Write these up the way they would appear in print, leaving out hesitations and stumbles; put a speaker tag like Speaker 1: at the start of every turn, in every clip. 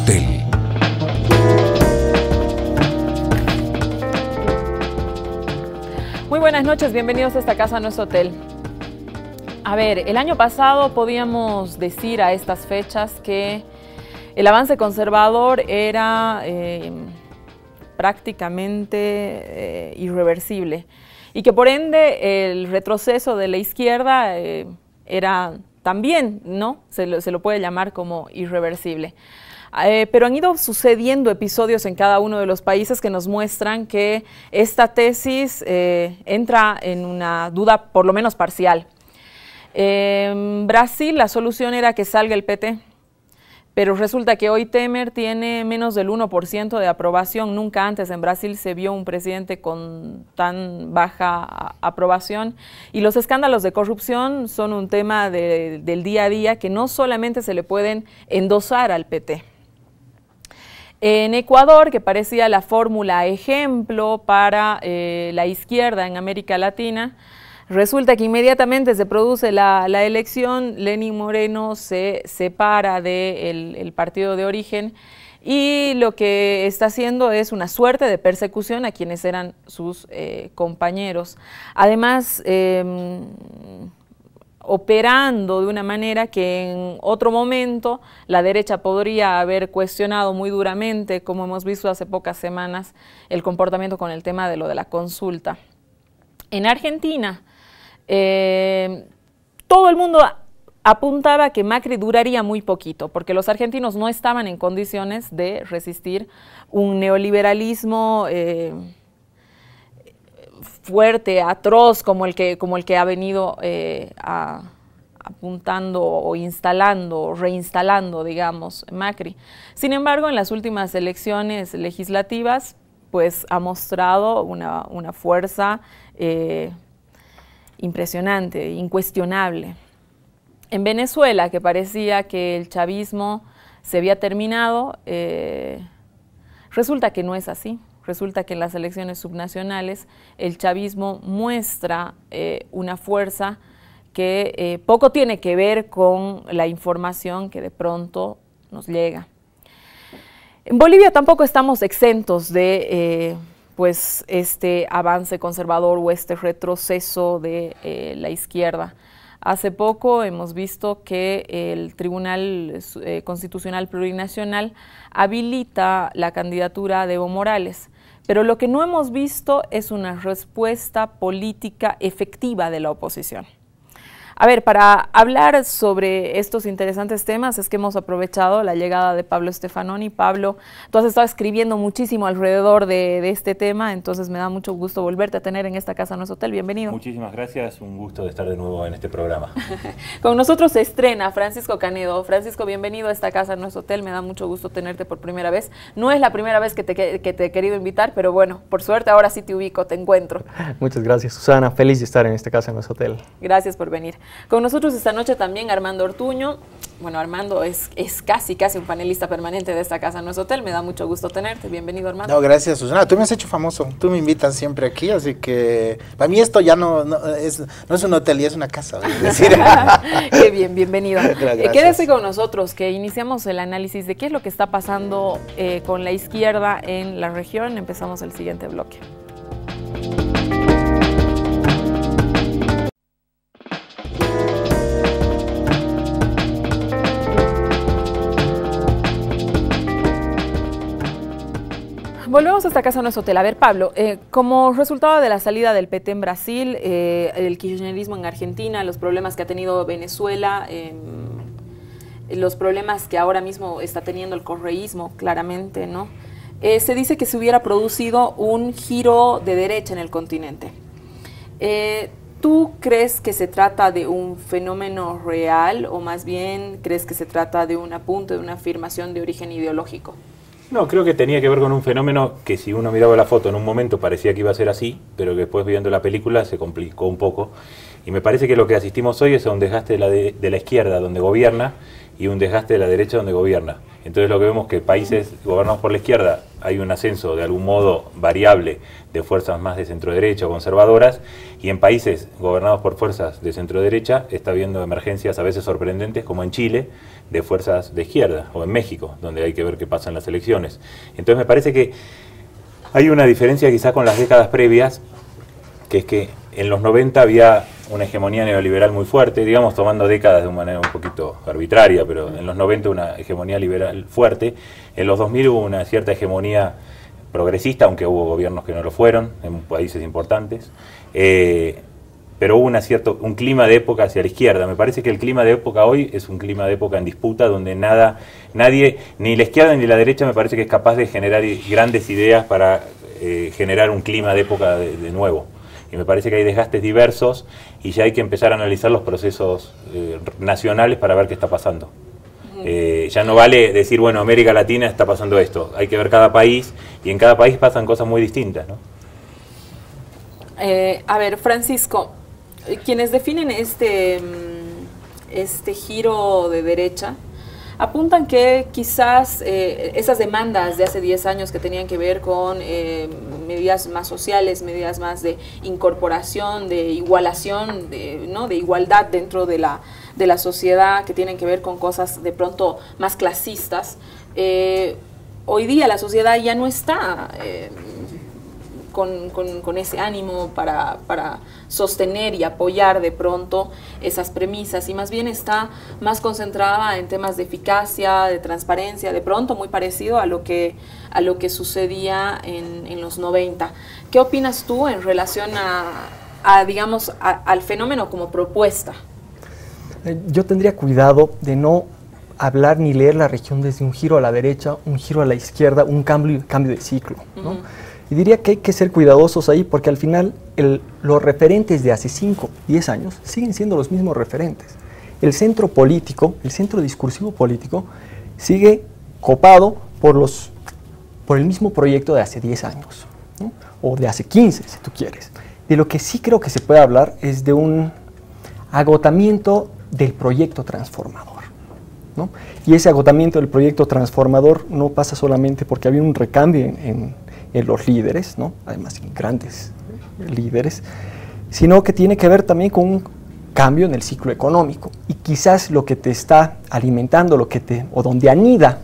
Speaker 1: hotel.
Speaker 2: Muy buenas noches, bienvenidos a esta casa, no es hotel. A ver, el año pasado podíamos decir a estas fechas que el avance conservador era prácticamente irreversible y que por ende el retroceso de la izquierda era también, ¿no? Se lo puede llamar como irreversible. Pero han ido sucediendo episodios en cada uno de los países que nos muestran que esta tesis entra en una duda por lo menos parcial. En Brasil la solución era que salga el PT, pero resulta que hoy Temer tiene menos del 1% de aprobación. Nunca antes en Brasil se vio un presidente con tan baja aprobación y los escándalos de corrupción son un tema del día a día que no solamente se le pueden endosar al PT. En Ecuador, que parecía la fórmula ejemplo para la izquierda en América Latina, resulta que inmediatamente se produce la elección, Lenín Moreno se separa del partido de origen y lo que está haciendo es una suerte de persecución a quienes eran sus compañeros. Además, operando de una manera que en otro momento la derecha podría haber cuestionado muy duramente, como hemos visto hace pocas semanas, el comportamiento con el tema de lo de la consulta. En Argentina, todo el mundo apuntaba que Macri duraría muy poquito, porque los argentinos no estaban en condiciones de resistir un neoliberalismo fuerte, atroz, como el que ha venido apuntando o instalando, o reinstalando, digamos, Macri. Sin embargo, en las últimas elecciones legislativas, pues ha mostrado una fuerza impresionante, incuestionable. En Venezuela, que parecía que el chavismo se había terminado, resulta que no es así. Resulta que en las elecciones subnacionales el chavismo muestra una fuerza que poco tiene que ver con la información que de pronto nos llega. En Bolivia tampoco estamos exentos de pues este avance conservador o este retroceso de la izquierda. Hace poco hemos visto que el Tribunal Constitucional Plurinacional habilita la candidatura de Evo Morales, pero lo que no hemos visto es una respuesta política efectiva de la oposición. A ver, para hablar sobre estos interesantes temas es que hemos aprovechado la llegada de Pablo Stefanoni. Pablo, tú has estado escribiendo muchísimo alrededor de este tema, entonces me da mucho gusto volverte a tener en esta casa, no es hotel. Bienvenido.
Speaker 3: Muchísimas gracias, un gusto de estar de nuevo en este programa.
Speaker 2: Con nosotros se estrena Francisco Canedo. Francisco, bienvenido a esta casa, no es hotel, me da mucho gusto tenerte por primera vez. No es la primera vez que te he querido invitar, pero bueno, por suerte ahora sí te ubico, te encuentro.
Speaker 4: Muchas gracias, Susana, feliz de estar en esta casa, no es hotel.
Speaker 2: Gracias por venir. Con nosotros esta noche también Armando Ortuño. Bueno, Armando es casi un panelista permanente de esta casa, no es hotel. Me da mucho gusto tenerte. Bienvenido, Armando.
Speaker 5: No, gracias, Susana. Tú me has hecho famoso. Tú me invitas siempre aquí, así que para mí esto ya no es un hotel, ya es una casa. Es decir.
Speaker 2: Qué bien, bienvenido. Quédese con nosotros, que iniciamos el análisis de qué es lo que está pasando con la izquierda en la región. Empezamos el siguiente bloque. Volvemos a esta casa, no es hotel. A ver, Pablo, como resultado de la salida del PT en Brasil, el kirchnerismo en Argentina, los problemas que ha tenido Venezuela, los problemas que ahora mismo está teniendo el correísmo, claramente, ¿no? Se dice que se hubiera producido un giro de derecha en el continente. ¿Tú crees que se trata de un fenómeno real o más bien crees que se trata de un apunte, de una afirmación de origen ideológico?
Speaker 3: No, creo que tenía que ver con un fenómeno que si uno miraba la foto en un momento parecía que iba a ser así, pero que después viendo la película se complicó un poco. Y me parece que lo que asistimos hoy es a un desgaste de la izquierda donde gobierna y un desgaste de la derecha donde gobierna. Entonces lo que vemos es que países gobernados por la izquierda hay un ascenso de algún modo variable de fuerzas más de centro-derecha o conservadoras, y en países gobernados por fuerzas de centro-derecha está habiendo emergencias a veces sorprendentes, como en Chile, de fuerzas de izquierda, o en México, donde hay que ver qué pasa en las elecciones. Entonces me parece que hay una diferencia quizá con las décadas previas, que es que en los 90 había una hegemonía neoliberal muy fuerte, digamos, tomando décadas de una manera un poquito arbitraria, pero en los 90 una hegemonía liberal fuerte. En los 2000 hubo una cierta hegemonía progresista, aunque hubo gobiernos que no lo fueron, en países importantes. Pero hubo un clima de época hacia la izquierda. Me parece que el clima de época hoy es un clima de época en disputa, donde nadie, ni la izquierda ni la derecha, me parece que es capaz de generar grandes ideas para generar un clima de época de nuevo. Y me parece que hay desgastes diversos y ya hay que empezar a analizar los procesos nacionales para ver qué está pasando. Ya no vale decir, bueno, América Latina está pasando esto. Hay que ver cada país, y en cada país pasan cosas muy distintas, ¿no?
Speaker 2: A ver, Francisco, quienes definen este giro de derecha apuntan que quizás esas demandas de hace 10 años que tenían que ver con medidas más sociales, medidas más de incorporación, de igualación, de igualdad dentro de la sociedad, que tienen que ver con cosas de pronto más clasistas, hoy día la sociedad ya no está con ese ánimo para sostener y apoyar de pronto esas premisas, y más bien está más concentrada en temas de eficacia, de transparencia, de pronto muy parecido a lo que sucedía en los 90. ¿Qué opinas tú en relación digamos, al fenómeno como propuesta?
Speaker 4: Yo tendría cuidado de no hablar ni leer la región desde un giro a la derecha, un giro a la izquierda, un cambio de ciclo, ¿no? Y diría que hay que ser cuidadosos ahí, porque al final los referentes de hace 5, 10 años siguen siendo los mismos referentes. El centro político, el centro discursivo político, sigue copado por el mismo proyecto de hace 10 años, ¿no? O de hace 15, si tú quieres. De lo que sí creo que se puede hablar es de un agotamiento del proyecto transformador, ¿no? Y ese agotamiento del proyecto transformador no pasa solamente porque había un recambio en los líderes, ¿no? Además grandes líderes, sino que tiene que ver también con un cambio en el ciclo económico, y quizás lo que te está alimentando, o donde anida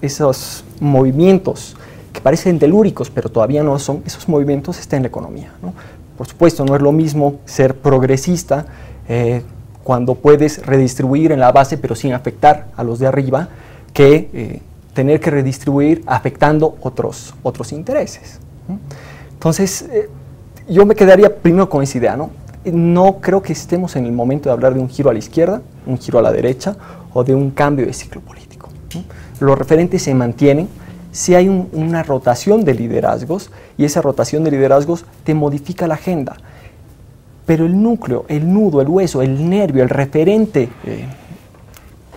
Speaker 4: esos movimientos que parecen telúricos pero todavía no son, esos movimientos está en la economía, ¿no? Por supuesto, no es lo mismo ser progresista cuando puedes redistribuir en la base pero sin afectar a los de arriba, que tener que redistribuir afectando otros intereses, ¿no? Entonces, yo me quedaría primero con esa idea, ¿no? No creo que estemos en el momento de hablar de un giro a la izquierda, un giro a la derecha, o de un cambio de ciclo político, ¿no? Los referentes se mantienen, si hay una rotación de liderazgos, y esa rotación de liderazgos te modifica la agenda, pero el núcleo, el nudo, el hueso, el nervio, el referente,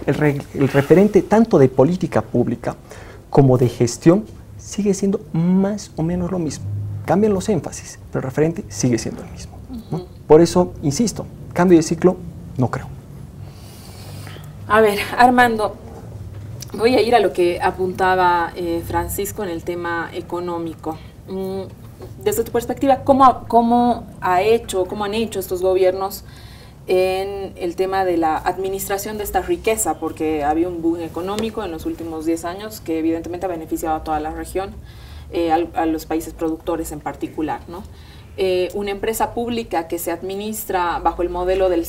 Speaker 4: el referente tanto de política pública como de gestión sigue siendo más o menos lo mismo. Cambian los énfasis, pero el referente sigue siendo el mismo, ¿no? Por eso, insisto, cambio de ciclo, no creo.
Speaker 2: A ver, Armando, voy a ir a lo que apuntaba Francisco en el tema económico. Desde tu perspectiva, ¿cómo han hecho estos gobiernos en el tema de la administración de esta riqueza? Porque había un boom económico en los últimos 10 años que evidentemente ha beneficiado a toda la región, a los países productores en particular, ¿no? Una empresa pública que se administra bajo el modelo de los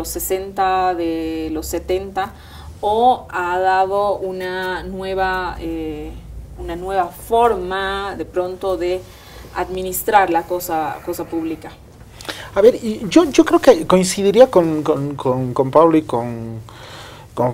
Speaker 2: 60, de los 70, o ha dado una nueva forma de pronto de administrar la cosa pública.
Speaker 5: A ver, yo creo que coincidiría con Pablo y con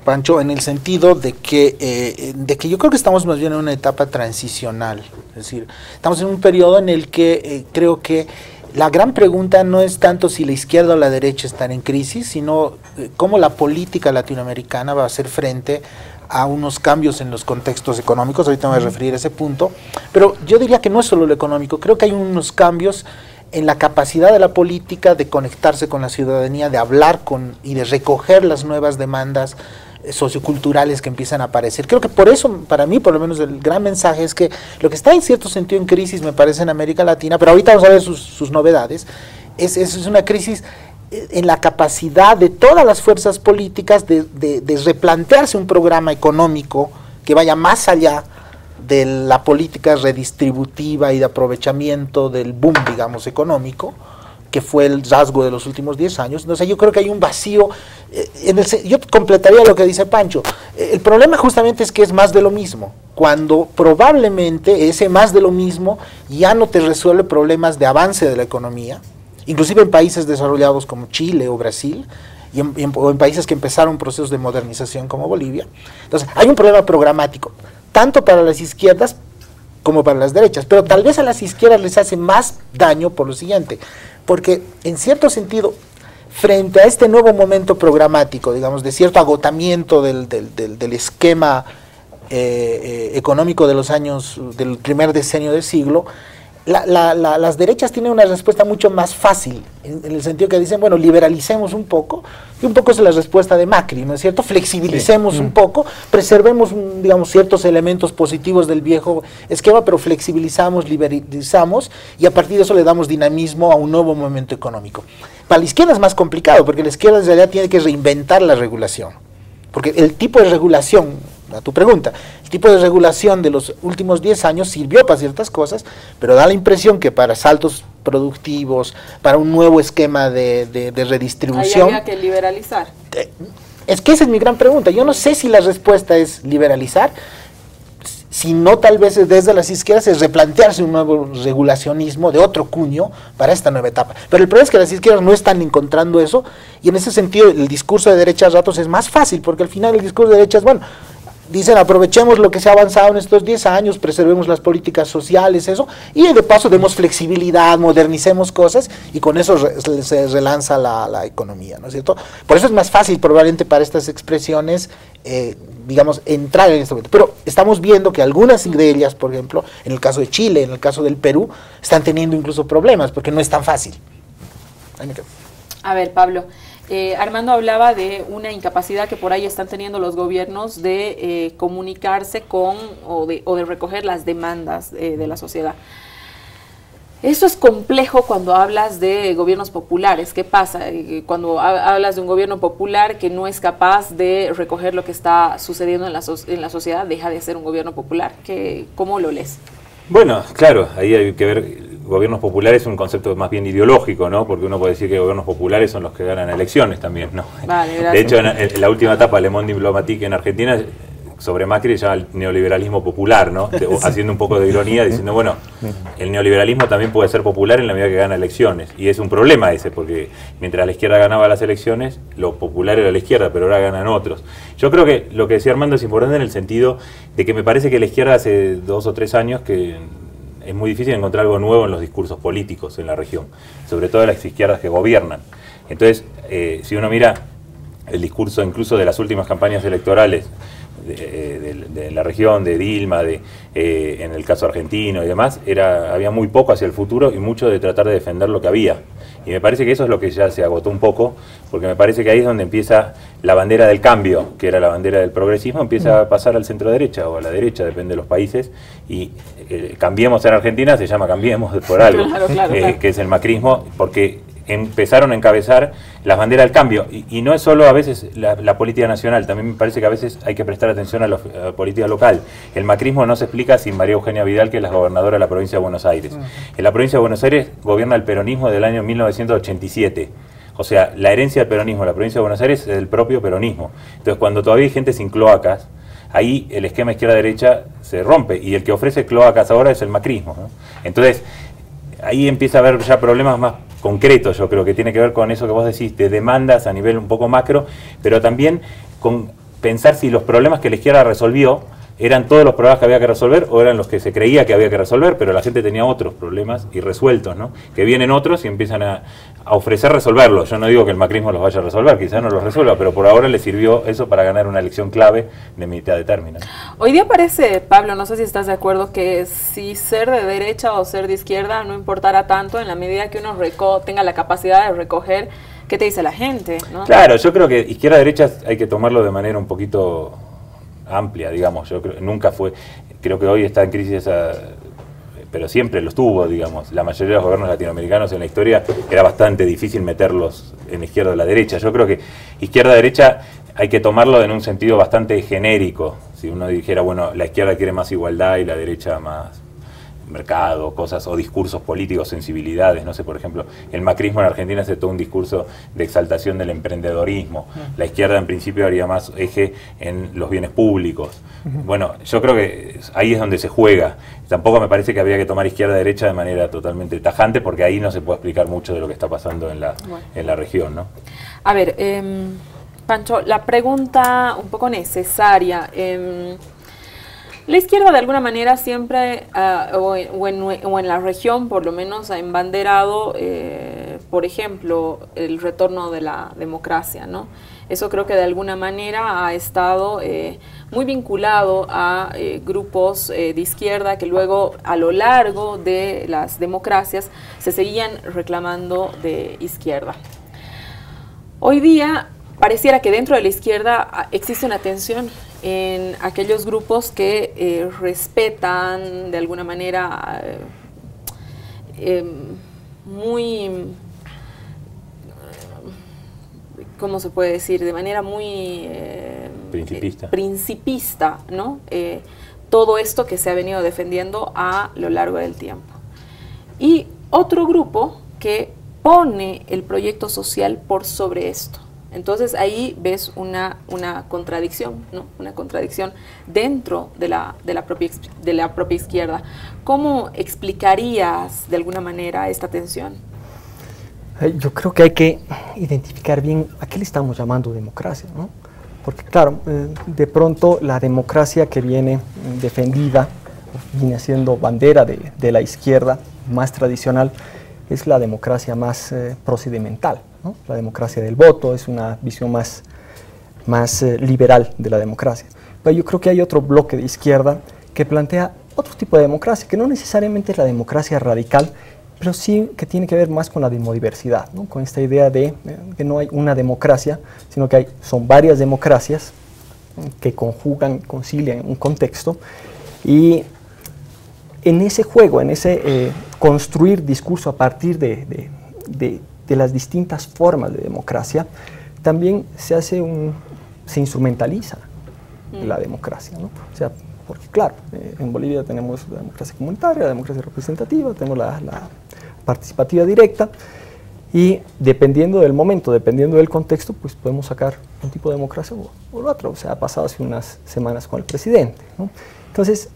Speaker 5: Pancho en el sentido de que yo creo que estamos más bien en una etapa transicional. Es decir, estamos en un periodo en el que creo que la gran pregunta no es tanto si la izquierda o la derecha están en crisis, sino cómo la política latinoamericana va a hacer frente a unos cambios en los contextos económicos. Ahorita me voy a referir a ese punto, pero yo diría que no es solo lo económico, creo que hay unos cambios en la capacidad de la política de conectarse con la ciudadanía, de hablar con y de recoger las nuevas demandas socioculturales que empiezan a aparecer. Creo que por eso, para mí, por lo menos, el gran mensaje es que lo que está en cierto sentido en crisis, me parece, en América Latina, pero ahorita vamos a ver sus novedades, es una crisis en la capacidad de todas las fuerzas políticas de replantearse un programa económico que vaya más allá de la política redistributiva y de aprovechamiento del boom, digamos, económico, que fue el rasgo de los últimos 10 años. Entonces yo creo que hay un vacío, yo completaría lo que dice Pancho. El problema justamente es que es más de lo mismo, cuando probablemente ese más de lo mismo ya no te resuelve problemas de avance de la economía, inclusive en países desarrollados como Chile o Brasil, o en países que empezaron procesos de modernización como Bolivia. Entonces hay un problema programático, tanto para las izquierdas como para las derechas, pero tal vez a las izquierdas les hace más daño por lo siguiente, porque en cierto sentido, frente a este nuevo momento programático, digamos, de cierto agotamiento del esquema económico de los años, del primer decenio del siglo, las derechas tienen una respuesta mucho más fácil, en el sentido que dicen, bueno, liberalicemos un poco, y un poco es la respuesta de Macri, ¿no es cierto? Flexibilicemos un poco, preservemos, digamos, ciertos elementos positivos del viejo esquema, pero flexibilizamos, liberalizamos, y a partir de eso le damos dinamismo a un nuevo momento económico. Para la izquierda es más complicado, porque la izquierda en realidad tiene que reinventar la regulación, porque el tipo de regulación, a tu pregunta, el tipo de regulación de los últimos 10 años sirvió para ciertas cosas, pero da la impresión que para saltos productivos, para un nuevo esquema de redistribución...
Speaker 2: Ahí había que liberalizar.
Speaker 5: Es que esa es mi gran pregunta. Yo no sé si la respuesta es liberalizar, si no tal vez desde las izquierdas es replantearse un nuevo regulacionismo de otro cuño para esta nueva etapa. Pero el problema es que las izquierdas no están encontrando eso, y en ese sentido el discurso de derecha a ratos es más fácil, porque al final el discurso de derecha es, bueno, dicen aprovechemos lo que se ha avanzado en estos 10 años, preservemos las políticas sociales, eso, y de paso demos flexibilidad, modernicemos cosas, y con eso se relanza la economía, ¿no es cierto? Por eso es más fácil probablemente para estas expresiones, digamos, entrar en este momento. Pero estamos viendo que algunas de ellas, por ejemplo, en el caso de Chile, en el caso del Perú, están teniendo incluso problemas, porque no es tan fácil. Ahí me quedo.
Speaker 2: A ver, Pablo, Armando hablaba de una incapacidad que por ahí están teniendo los gobiernos de comunicarse con o de recoger las demandas de la sociedad. Eso es complejo cuando hablas de gobiernos populares. ¿Qué pasa? Cuando hablas de un gobierno popular que no es capaz de recoger lo que está sucediendo en la sociedad, deja de ser un gobierno popular. ¿Cómo lo lees?
Speaker 3: Bueno, claro, ahí hay que ver, gobiernos populares es un concepto más bien ideológico, ¿no? Porque uno puede decir que gobiernos populares son los que ganan elecciones también, ¿no? Vale, gracias. De hecho, en la última etapa, Le Monde Diplomatique en Argentina, sobre Macri se llama el neoliberalismo popular, ¿no? Sí. Haciendo un poco de ironía, diciendo, bueno, el neoliberalismo también puede ser popular en la medida que gana elecciones. Y es un problema ese, porque mientras la izquierda ganaba las elecciones, lo popular era la izquierda, pero ahora ganan otros. Yo creo que lo que decía Armando es importante en el sentido de que me parece que la izquierda hace 2 o 3 años que es muy difícil encontrar algo nuevo en los discursos políticos en la región, sobre todo las izquierdas que gobiernan. Entonces, si uno mira el discurso incluso de las últimas campañas electorales de la región, de Dilma, en el caso argentino y demás, había muy poco hacia el futuro y mucho de tratar de defender lo que había. Y me parece que eso es lo que ya se agotó un poco, porque me parece que ahí es donde empieza la bandera del cambio, que era la bandera del progresismo, empieza a pasar al centro derecha o a la derecha, depende de los países, y Cambiemos en Argentina se llama Cambiemos por algo, claro. Que es el macrismo, porque empezaron a encabezar las banderas del cambio, y no es solo a veces la política nacional, también me parece que a veces hay que prestar atención a la política local. El macrismo no se explica sin María Eugenia Vidal, que es la gobernadora de la provincia de Buenos Aires. En la provincia de Buenos Aires gobierna el peronismo del año 1987. O sea, la herencia del peronismo en la provincia de Buenos Aires es del propio peronismo. Entonces, cuando todavía hay gente sin cloacas, ahí el esquema izquierda-derecha se rompe, y el que ofrece cloacas ahora es el macrismo, ¿no? Entonces, ahí empieza a haber ya problemas más concretos, yo creo que tiene que ver con eso que vos decís, de demandas a nivel un poco macro, pero también con pensar si los problemas que la izquierda resolvió eran todos los problemas que había que resolver o eran los que se creía que había que resolver, pero la gente tenía otros problemas irresueltos, ¿no? Que vienen otros y empiezan a ofrecer resolverlos. Yo no digo que el macrismo los vaya a resolver, quizás no los resuelva, pero por ahora le sirvió eso para ganar una elección clave de mitad de término.
Speaker 2: Hoy día parece, Pablo, no sé si estás de acuerdo, que si ser de derecha o ser de izquierda no importará tanto en la medida que uno tenga la capacidad de recoger qué te dice la gente, ¿no?
Speaker 3: Claro, yo creo que izquierda-derecha hay que tomarlo de manera un poquito amplia, digamos. Yo creo que hoy está en crisis esa, pero siempre lo estuvo, digamos. La mayoría de los gobiernos latinoamericanos en la historia era bastante difícil meterlos en la izquierda o la derecha. Yo creo que izquierda-derecha hay que tomarlo en un sentido bastante genérico. Si uno dijera, bueno, la izquierda quiere más igualdad y la derecha más mercado, cosas o discursos políticos, sensibilidades, no sé, por ejemplo, el macrismo en Argentina hace todo un discurso de exaltación del emprendedorismo, la izquierda en principio haría más eje en los bienes públicos. Bueno, yo creo que ahí es donde se juega. Tampoco me parece que habría que tomar izquierda-derecha de manera totalmente tajante, porque ahí no se puede explicar mucho de lo que está pasando en la región, ¿no?
Speaker 2: A ver, Pancho, la pregunta un poco necesaria. La izquierda de alguna manera siempre, o en la región por lo menos, ha embanderado, por ejemplo, el retorno de la democracia, ¿no? Eso creo que de alguna manera ha estado muy vinculado a grupos de izquierda que luego a lo largo de las democracias se seguían reclamando de izquierda. Hoy día pareciera que dentro de la izquierda existe una tensión en aquellos grupos que respetan de alguna manera muy, ¿cómo se puede decir? De manera muy principista, ¿no? Todo esto que se ha venido defendiendo a lo largo del tiempo. Y otro grupo que pone el proyecto social por sobre esto. Entonces ahí ves una contradicción, ¿no? Una contradicción dentro de la propia izquierda. ¿Cómo explicarías de alguna manera esta tensión?
Speaker 4: Yo creo que hay que identificar bien a qué le estamos llamando democracia, ¿no? Porque claro, de pronto la democracia que viene defendida, viene siendo bandera de la izquierda más tradicional, es la democracia más procedimental, ¿no? La democracia del voto es una visión más liberal de la democracia. Pero yo creo que hay otro bloque de izquierda que plantea otro tipo de democracia, que no necesariamente es la democracia radical, pero sí que tiene que ver más con la demodiversidad, ¿no? Con esta idea de que no hay una democracia, sino que son varias democracias que conjugan, concilian un contexto, y en ese juego, en ese construir discurso a partir de las distintas formas de democracia, también se instrumentaliza la democracia, ¿no? O sea, porque claro, en Bolivia tenemos la democracia comunitaria, la democracia representativa, tenemos la participativa directa, y dependiendo del momento, dependiendo del contexto, pues podemos sacar un tipo de democracia o la otra. O sea, ha pasado hace unas semanas con el presidente, ¿no? Entonces,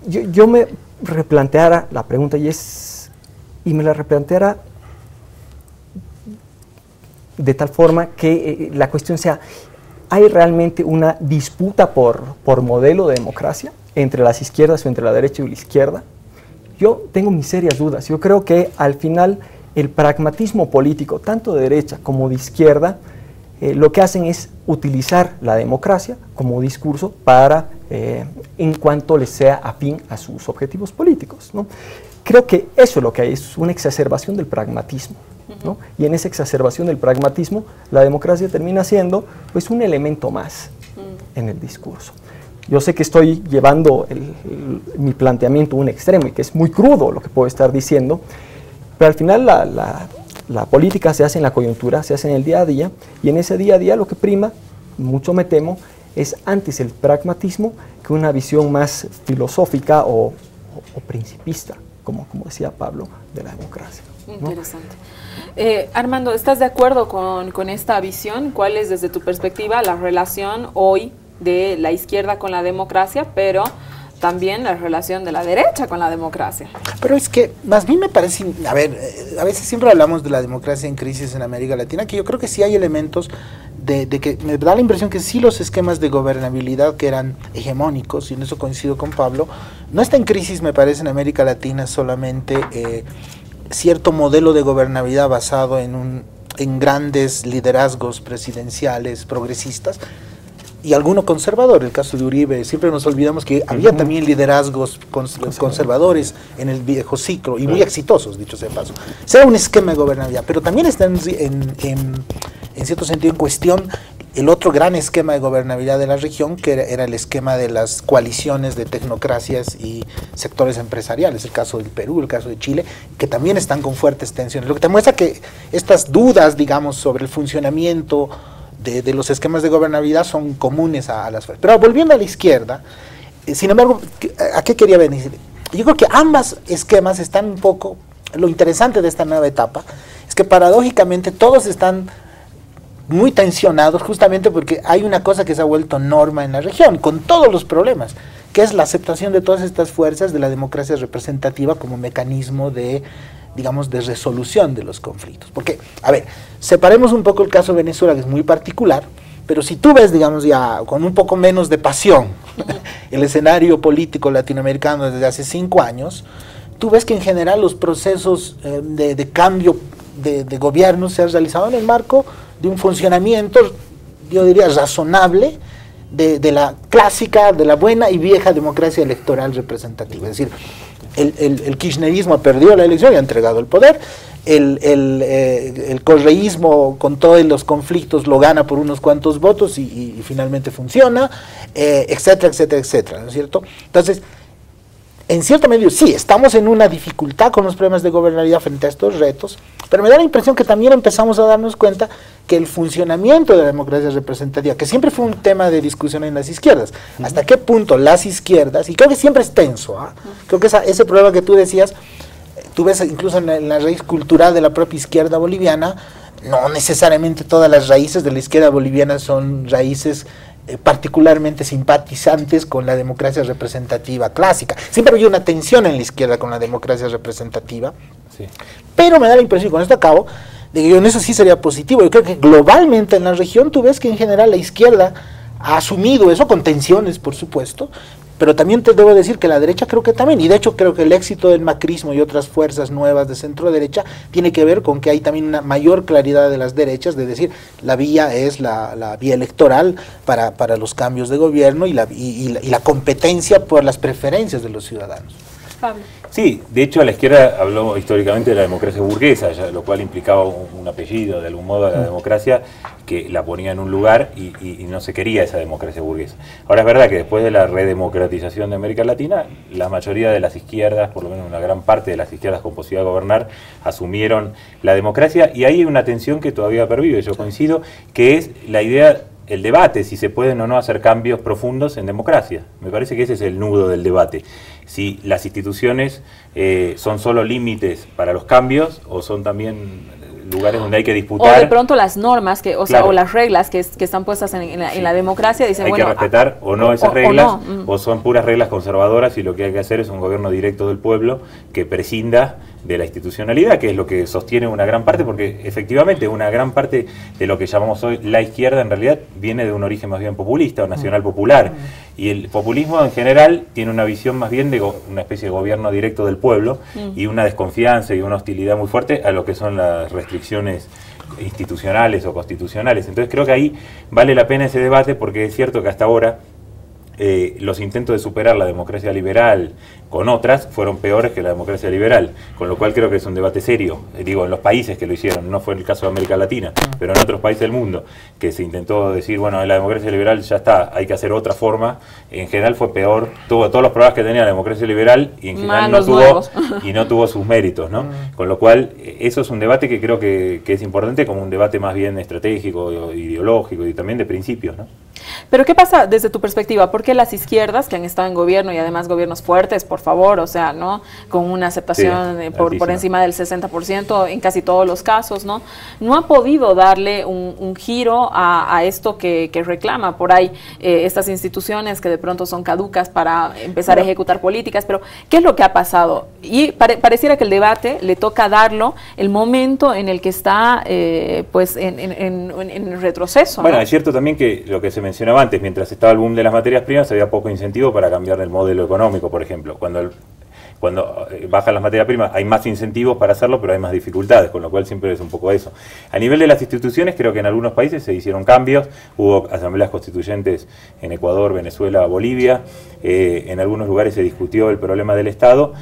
Speaker 4: yo me replanteara la pregunta y me la replanteara de tal forma que la cuestión sea, ¿hay realmente una disputa por modelo de democracia entre las izquierdas o entre la derecha y la izquierda? Yo tengo mis serias dudas. Yo creo que al final el pragmatismo político, tanto de derecha como de izquierda, lo que hacen es utilizar la democracia como discurso para, en cuanto les sea afín a sus objetivos políticos, ¿no? Creo que eso es lo que hay, es una exacerbación del pragmatismo, ¿no? Y en esa exacerbación del pragmatismo, la democracia termina siendo pues un elemento más en el discurso. Yo sé que estoy llevando mi planteamiento a un extremo y que es muy crudo lo que puedo estar diciendo, pero al final la política se hace en la coyuntura, se hace en el día a día, y en ese día a día lo que prima, mucho me temo, es antes el pragmatismo que una visión más filosófica o principista, como decía Pablo, de la democracia, ¿no?
Speaker 2: Interesante. Armando, ¿estás de acuerdo con esta visión? ¿Cuál es desde tu perspectiva la relación hoy de la izquierda con la democracia, pero también la relación de la derecha con la democracia?
Speaker 5: Pero es que más bien me parece, a ver, a veces siempre hablamos de la democracia en crisis en América Latina, que yo creo que sí hay elementos de que me da la impresión que sí los esquemas de gobernabilidad que eran hegemónicos, y en eso coincido con Pablo, no está en crisis, me parece, en América Latina solamente cierto modelo de gobernabilidad basado en grandes liderazgos presidenciales progresistas, y alguno conservador. El caso de Uribe, siempre nos olvidamos que había también liderazgos conservadores en el viejo ciclo, y muy exitosos, dicho sea de paso. Sea un esquema de gobernabilidad, pero también está en cierto sentido en cuestión el otro gran esquema de gobernabilidad de la región, que era el esquema de las coaliciones de tecnocracias y sectores empresariales, el caso del Perú, el caso de Chile, que también están con fuertes tensiones, lo que te muestra que estas dudas, digamos, sobre el funcionamiento de los esquemas de gobernabilidad son comunes a las fuerzas. Pero volviendo a la izquierda, sin embargo, ¿a qué quería venir? Yo creo que ambos esquemas están un poco, lo interesante de esta nueva etapa, es que paradójicamente todos están muy tensionados justamente porque hay una cosa que se ha vuelto norma en la región, con todos los problemas, que es la aceptación de todas estas fuerzas de la democracia representativa como mecanismo de, digamos, de resolución de los conflictos. Porque, a ver, separemos un poco el caso de Venezuela, que es muy particular, pero si tú ves, digamos, ya con un poco menos de pasión el escenario político latinoamericano desde hace 5 años, tú ves que en general los procesos de cambio de gobierno se han realizado en el marco de un funcionamiento, yo diría, razonable, de la clásica, de la buena y vieja democracia electoral representativa. Es decir, el kirchnerismo perdió la elección y ha entregado el poder, el correísmo con todos los conflictos lo gana por unos cuantos votos y finalmente funciona, etcétera, etcétera, etcétera, ¿no es cierto? Entonces, en cierto medio, sí, estamos en una dificultad con los problemas de gobernabilidad frente a estos retos, pero me da la impresión que también empezamos a darnos cuenta que el funcionamiento de la democracia representativa, que siempre fue un tema de discusión en las izquierdas, hasta qué punto las izquierdas, y creo que siempre es tenso, creo que ese problema que tú decías, tú ves incluso en la raíz cultural de la propia izquierda boliviana, no necesariamente todas las raíces de la izquierda boliviana son raíces particularmente simpatizantes con la democracia representativa clásica. Siempre había una tensión en la izquierda con la democracia representativa, sí. Pero me da la impresión, con esto acabo, de que en eso sí sería positivo. Yo creo que globalmente en la región tú ves que en general la izquierda ha asumido eso, con tensiones por supuesto, pero también te debo decir que la derecha creo que también, y de hecho creo que el éxito del macrismo y otras fuerzas nuevas de centro derecha tiene que ver con que hay también una mayor claridad de las derechas, de decir, la vía es la vía electoral para los cambios de gobierno y la competencia por las preferencias de los ciudadanos.
Speaker 2: Pablo.
Speaker 3: Sí, de hecho la izquierda habló históricamente de la democracia burguesa, lo cual implicaba un apellido de algún modo a la democracia que la ponía en un lugar y no se quería esa democracia burguesa. Ahora es verdad que después de la redemocratización de América Latina, la mayoría de las izquierdas, por lo menos una gran parte de las izquierdas con posibilidad de gobernar, asumieron la democracia, y ahí hay una tensión que todavía pervive, yo coincido, que es la idea, el debate, si se pueden o no hacer cambios profundos en democracia. Me parece que ese es el nudo del debate. Si las instituciones son solo límites para los cambios o son también lugares donde hay que disputar.
Speaker 2: O de pronto las normas,
Speaker 3: claro,
Speaker 2: o las reglas que están puestas en la democracia, dicen,
Speaker 3: hay
Speaker 2: bueno,
Speaker 3: que respetar o no esas reglas,
Speaker 2: o
Speaker 3: son puras reglas conservadoras, y lo que hay que hacer es un gobierno directo del pueblo que prescinda de la institucionalidad, que es lo que sostiene una gran parte, porque efectivamente una gran parte de lo que llamamos hoy la izquierda en realidad viene de un origen más bien populista o nacional popular, y el populismo en general tiene una visión más bien de una especie de gobierno directo del pueblo, y una desconfianza y una hostilidad muy fuerte a lo que son las restricciones institucionales o constitucionales. Entonces creo que ahí vale la pena ese debate, porque es cierto que hasta ahora los intentos de superar la democracia liberal con otras fueron peores que la democracia liberal, con lo cual creo que es un debate serio, digo, en los países que lo hicieron, no fue el caso de América Latina, pero en otros países del mundo, que se intentó decir, bueno, en la democracia liberal ya está, hay que hacer otra forma, en general fue peor, tuvo todos los problemas que tenía la democracia liberal, y en general no tuvo sus méritos, ¿no? Con lo cual, eso es un debate que creo que es importante, como un debate más bien estratégico, ideológico y también de principios, ¿no?
Speaker 2: Pero ¿qué pasa desde tu perspectiva? ¿Por qué las izquierdas que han estado en gobierno y además gobiernos fuertes, por favor, o sea, ¿no? Con una aceptación por encima del 60% en casi todos los casos, ¿no? No ha podido darle un giro a esto que reclama por ahí estas instituciones que de pronto son caducas para empezar a ejecutar políticas, pero ¿qué es lo que ha pasado? Y pareciera que el debate le toca darlo el momento en el que está pues en retroceso,
Speaker 3: Bueno,
Speaker 2: ¿no?
Speaker 3: es cierto también que lo que se mencionaba antes, mientras estaba el boom de las materias primas, había poco incentivo para cambiar el modelo económico, por ejemplo. Cuando bajan las materias primas hay más incentivos para hacerlo, pero hay más dificultades, con lo cual siempre es un poco eso. A nivel de las instituciones, creo que en algunos países se hicieron cambios, hubo asambleas constituyentes en Ecuador, Venezuela, Bolivia, en algunos lugares se discutió el problema del Estado,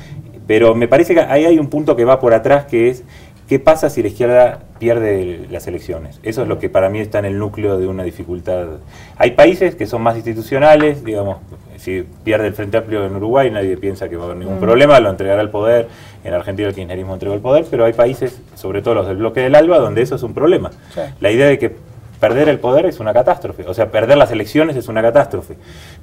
Speaker 3: pero me parece que ahí hay un punto que va por atrás, que es ¿qué pasa si la izquierda pierde las elecciones? Eso es lo que para mí está en el núcleo de una dificultad. Hay países que son más institucionales, digamos, si pierde el Frente Amplio en Uruguay, nadie piensa que va a haber ningún problema, lo entregará el poder. En Argentina el kirchnerismo entregó el poder, pero hay países, sobre todo los del bloque del ALBA, donde eso es un problema. Sí. La idea de que perder el poder es una catástrofe, o sea, perder las elecciones es una catástrofe,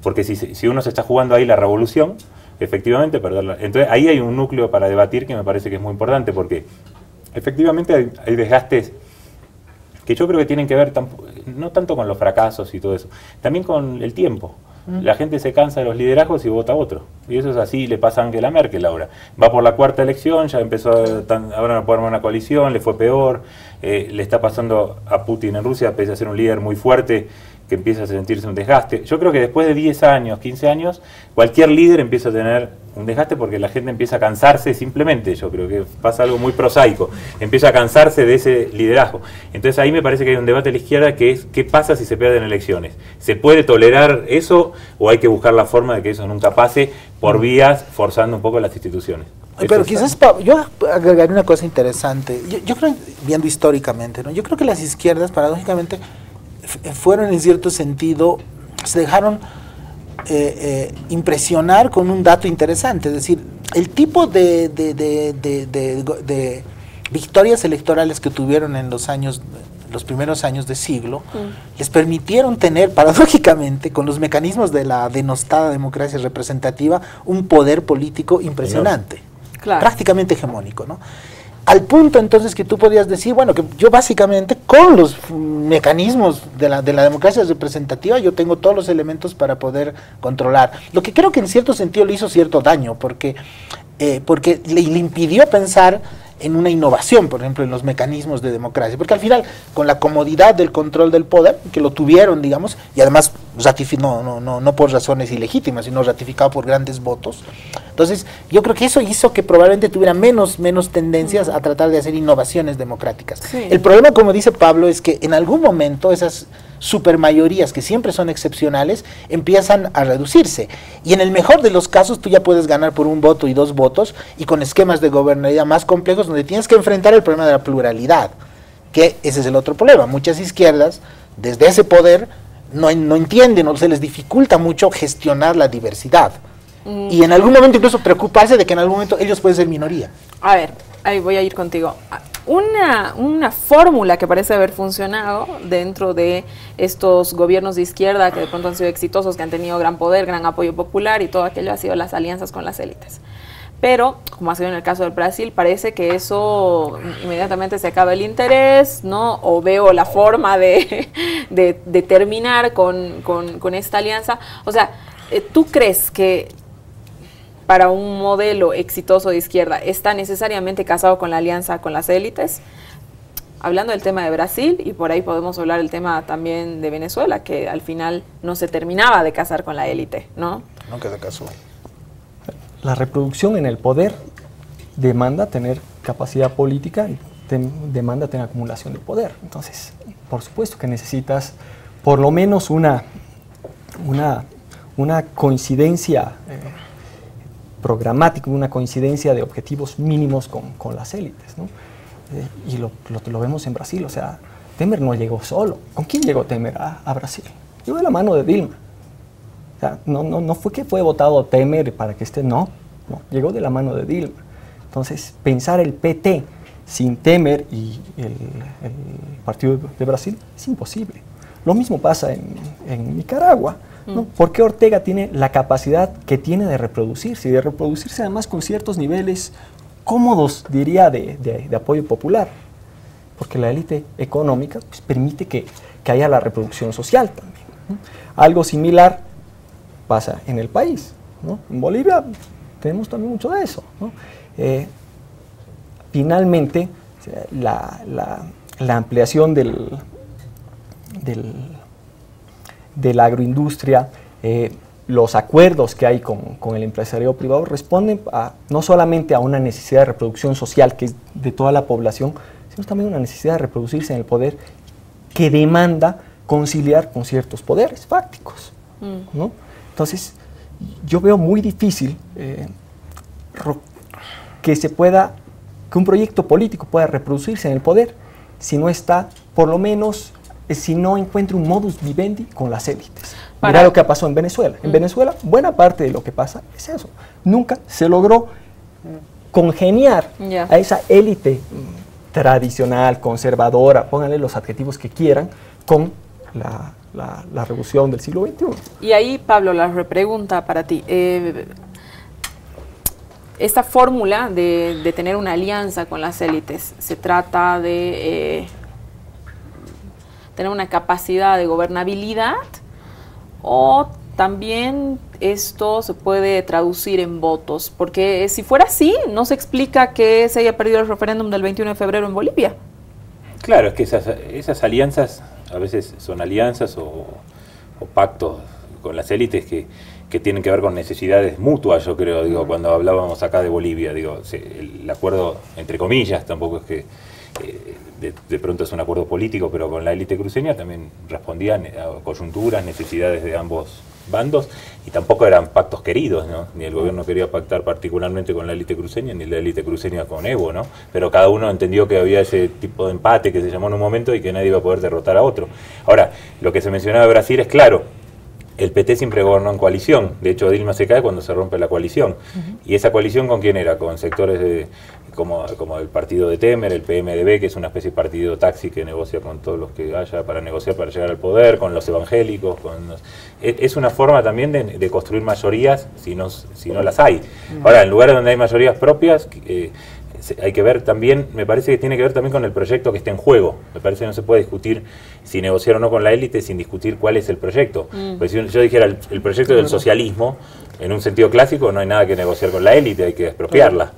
Speaker 3: porque si uno se está jugando ahí la revolución, efectivamente perderla. Entonces ahí hay un núcleo para debatir que me parece que es muy importante, porque efectivamente hay desgastes que yo creo que tienen que ver no tanto con los fracasos y todo eso, también con el tiempo. La gente se cansa de los liderazgos y vota a otro. Y eso es así, le pasa a Angela Merkel ahora. Va por la cuarta elección, ya empezó, ahora no puede armar una coalición, le fue peor. Le está pasando a Putin en Rusia, pese a ser un líder muy fuerte, que empieza a sentirse un desgaste. Yo creo que después de 10 años, 15 años, cualquier líder empieza a tener un desgaste porque la gente empieza a cansarse simplemente. Yo creo que pasa algo muy prosaico. Empieza a cansarse de ese liderazgo. Entonces ahí me parece que hay un debate a la izquierda que es ¿qué pasa si se pierden elecciones? ¿Se puede tolerar eso o hay que buscar la forma de que eso nunca pase por vías forzando un poco las instituciones?
Speaker 5: Pero quizás yo agregaría una cosa interesante. Yo creo, viendo históricamente, ¿no? Yo creo que las izquierdas, paradójicamente, fueron en cierto sentido, se dejaron impresionar con un dato interesante, es decir, el tipo de victorias electorales que tuvieron en los primeros años de siglo, les permitieron tener, paradójicamente, con los mecanismos de la denostada democracia representativa, un poder político impresionante, claro, prácticamente hegemónico, ¿no? Al punto entonces que tú podías decir, bueno, que yo básicamente con los mecanismos de la democracia representativa yo tengo todos los elementos para poder controlar. Lo que creo que en cierto sentido le hizo cierto daño, porque le impidió pensar en una innovación, por ejemplo, en los mecanismos de democracia, porque al final, con la comodidad del control del poder, que lo tuvieron, digamos, y además no por razones ilegítimas, sino ratificado por grandes votos, entonces yo creo que eso hizo que probablemente tuviera menos tendencias a tratar de hacer innovaciones democráticas. Sí. El problema, como dice Pablo, es que en algún momento esas supermayorías, que siempre son excepcionales, empiezan a reducirse, y en el mejor de los casos tú ya puedes ganar por 1 voto y 2 votos, y con esquemas de gobernabilidad más complejos donde tienes que enfrentar el problema de la pluralidad, que ese es el otro problema. Muchas izquierdas, desde ese poder, no entienden o se les dificulta mucho gestionar la diversidad, y en algún momento incluso preocuparse de que en algún momento ellos pueden ser minoría.
Speaker 2: A ver, ahí voy a ir contigo. Una fórmula que parece haber funcionado dentro de estos gobiernos de izquierda que de pronto han sido exitosos, que han tenido gran poder, gran apoyo popular y todo aquello, ha sido las alianzas con las élites. Pero, como ha sido en el caso del Brasil, parece que eso inmediatamente se acaba el interés, ¿no? O veo la forma de terminar con esta alianza. O sea, ¿tú crees que para un modelo exitoso de izquierda está necesariamente casado con la alianza con las élites? Hablando del tema de Brasil, y por ahí podemos hablar del tema también de Venezuela, que al final no se terminaba de casar con la élite, ¿no?
Speaker 5: Nunca se casó.
Speaker 4: La reproducción en el poder demanda tener capacidad política y demanda tener acumulación de poder. Entonces, por supuesto que necesitas por lo menos una coincidencia programática, una coincidencia de objetivos mínimos con las élites, ¿no? Y lo vemos en Brasil. O sea, Temer no llegó solo. ¿Con quién llegó Temer a Brasil? Llegó de la mano de Dilma. O sea, no fue que fue votado Temer para que esté, no, llegó de la mano de Dilma. Entonces, pensar el PT sin Temer y el Partido de Brasil es imposible. Lo mismo pasa en Nicaragua, ¿no? ¿Por qué Ortega tiene la capacidad que tiene de reproducirse? Y de reproducirse además con ciertos niveles cómodos, diría, de apoyo popular. Porque la élite económica pues, permite que haya la reproducción social también, ¿no? Algo similar pasa en el país, ¿no? En Bolivia tenemos también mucho de eso, ¿no? Finalmente, la ampliación de la agroindustria, los acuerdos que hay con el empresariado privado responden no solamente a una necesidad de reproducción social que es de toda la población, sino también una necesidad de reproducirse en el poder que demanda conciliar con ciertos poderes fácticos, ¿no? Entonces, yo veo muy difícil que un proyecto político pueda reproducirse en el poder si no está, por lo menos, si no encuentra un modus vivendi con las élites. Mira lo que pasó en Venezuela. En Venezuela, buena parte de lo que pasa es eso. Nunca se logró congeniar a esa élite tradicional, conservadora, pónganle los adjetivos que quieran, con la revolución del siglo XXI.
Speaker 2: Y ahí, Pablo, la repregunta para ti. Esta fórmula de tener una alianza con las élites, ¿se trata de tener una capacidad de gobernabilidad o también esto se puede traducir en votos? Porque si fuera así, no se explica que se haya perdido el referéndum del 21 de febrero en Bolivia.
Speaker 3: Claro, es que esas alianzas a veces son alianzas o pactos con las élites que tienen que ver con necesidades mutuas, yo creo, digo, cuando hablábamos acá de Bolivia, digo, el acuerdo, entre comillas, tampoco es que de pronto es un acuerdo político, pero con la élite cruceña también respondían a coyunturas, necesidades de ambos bandos, y tampoco eran pactos queridos, ¿no? Ni el gobierno quería pactar particularmente con la élite cruceña, ni la élite cruceña con Evo, ¿no? Pero cada uno entendió que había ese tipo de empate que se llamó en un momento y que nadie iba a poder derrotar a otro. Ahora, lo que se mencionaba de Brasil es claro. El PT siempre gobernó en coalición. De hecho, Dilma se cae cuando se rompe la coalición. ¿Y esa coalición con quién era? Con sectores como el partido de Temer, el PMDB, que es una especie de partido taxi que negocia con todos los que haya para negociar para llegar al poder, con los evangélicos. Es una forma también de construir mayorías si no las hay. Ahora, en lugares donde hay mayorías propias, hay que ver también, me parece que tiene que ver también con el proyecto que está en juego. Me parece que no se puede discutir si negociar o no con la élite sin discutir cuál es el proyecto. Porque si yo dijera el proyecto del socialismo, en un sentido clásico, no hay nada que negociar con la élite, hay que expropiarla.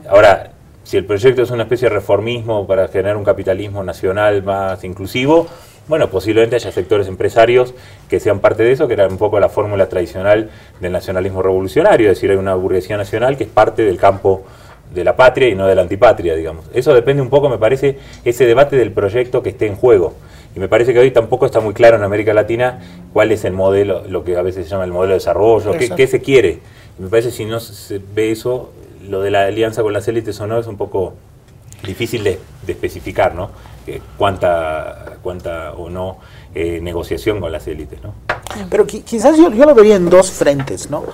Speaker 3: Ahora, si el proyecto es una especie de reformismo para generar un capitalismo nacional más inclusivo, bueno, posiblemente haya sectores empresarios que sean parte de eso, que era un poco la fórmula tradicional del nacionalismo revolucionario, es decir, hay una burguesía nacional que es parte del campo de la patria y no de la antipatria, digamos. Eso depende un poco, me parece, ese debate del proyecto que esté en juego. Y me parece que hoy tampoco está muy claro en América Latina cuál es el modelo, lo que a veces se llama el modelo de desarrollo, qué se quiere. Y me parece que si no se ve eso, lo de la alianza con las élites o no es un poco difícil de especificar, ¿no? Cuánta o no negociación con las élites, ¿no?
Speaker 5: Pero quizás yo lo vería en dos frentes, ¿no?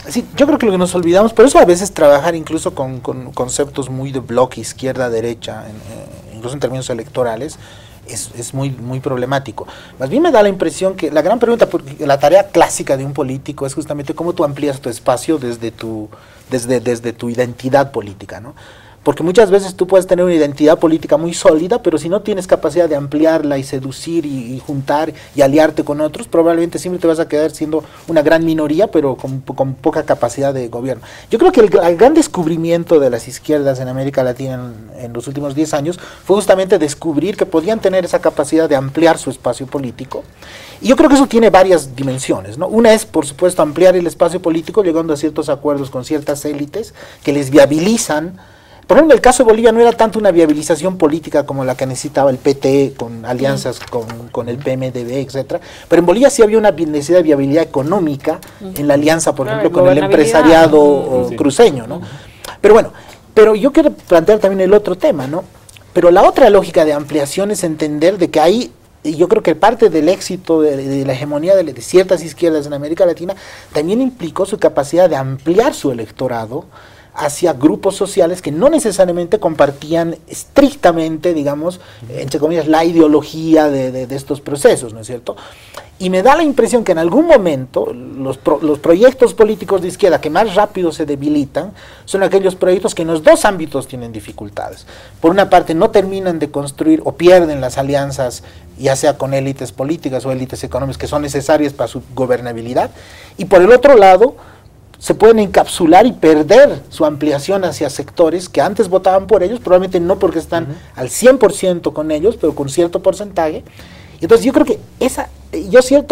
Speaker 5: Sí, yo creo que lo que nos olvidamos, por eso a veces trabajar incluso con conceptos muy de bloque izquierda-derecha, incluso en términos electorales, es muy problemático. Más bien me da la impresión que la gran pregunta, porque la tarea clásica de un político es justamente cómo tú amplías tu espacio desde tu identidad política, ¿no? Porque muchas veces tú puedes tener una identidad política muy sólida, pero si no tienes capacidad de ampliarla y seducir y juntar y aliarte con otros, probablemente siempre te vas a quedar siendo una gran minoría, pero con poca capacidad de gobierno. Yo creo que el gran descubrimiento de las izquierdas en América Latina en los últimos 10 años fue justamente descubrir que podían tener esa capacidad de ampliar su espacio político. Y yo creo que eso tiene varias dimensiones, ¿no? Una es, por supuesto, ampliar el espacio político llegando a ciertos acuerdos con ciertas élites que les viabilizan. Por ejemplo, en el caso de Bolivia no era tanto una viabilización política como la que necesitaba el PT, con alianzas con el PMDB, etcétera, pero en Bolivia sí había una necesidad de viabilidad económica en la alianza, por ejemplo, con el empresariado cruceño, ¿no? Pero bueno, yo quiero plantear también el otro tema, ¿no? Pero la otra lógica de ampliación es entender de que hay, y yo creo que parte del éxito de la hegemonía de ciertas izquierdas en América Latina también implicó su capacidad de ampliar su electorado hacia grupos sociales que no necesariamente compartían estrictamente, digamos, entre comillas, la ideología de estos procesos, ¿no es cierto? Y me da la impresión que en algún momento los proyectos políticos de izquierda que más rápido se debilitan son aquellos proyectos que en los dos ámbitos tienen dificultades. Por una parte, no terminan de construir o pierden las alianzas, ya sea con élites políticas o élites económicas que son necesarias para su gobernabilidad, y por el otro lado, se pueden encapsular y perder su ampliación hacia sectores que antes votaban por ellos, probablemente no porque están al 100% con ellos, pero con cierto porcentaje. Entonces yo creo que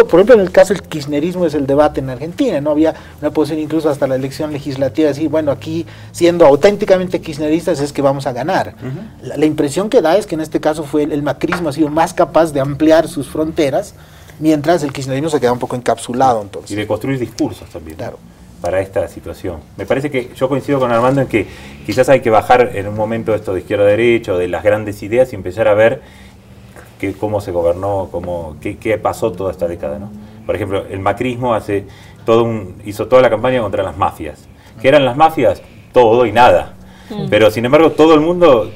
Speaker 5: por ejemplo en el caso del kirchnerismo es el debate en Argentina, no había una posición incluso hasta la elección legislativa de decir, bueno, aquí siendo auténticamente kirchneristas es que vamos a ganar. La impresión que da es que en este caso fue el macrismo ha sido más capaz de ampliar sus fronteras, mientras el kirchnerismo se queda un poco encapsulado entonces.
Speaker 3: Y de construir discursos también.
Speaker 5: Claro.
Speaker 3: Para esta situación. Me parece que yo coincido con Armando en que quizás hay que bajar en un momento esto de izquierda-derecha, de las grandes ideas y empezar a ver cómo se gobernó, qué pasó toda esta década, ¿no? Por ejemplo, el macrismo hizo toda la campaña contra las mafias. ¿Qué eran las mafias? Todo y nada. Pero sin embargo todo el mundo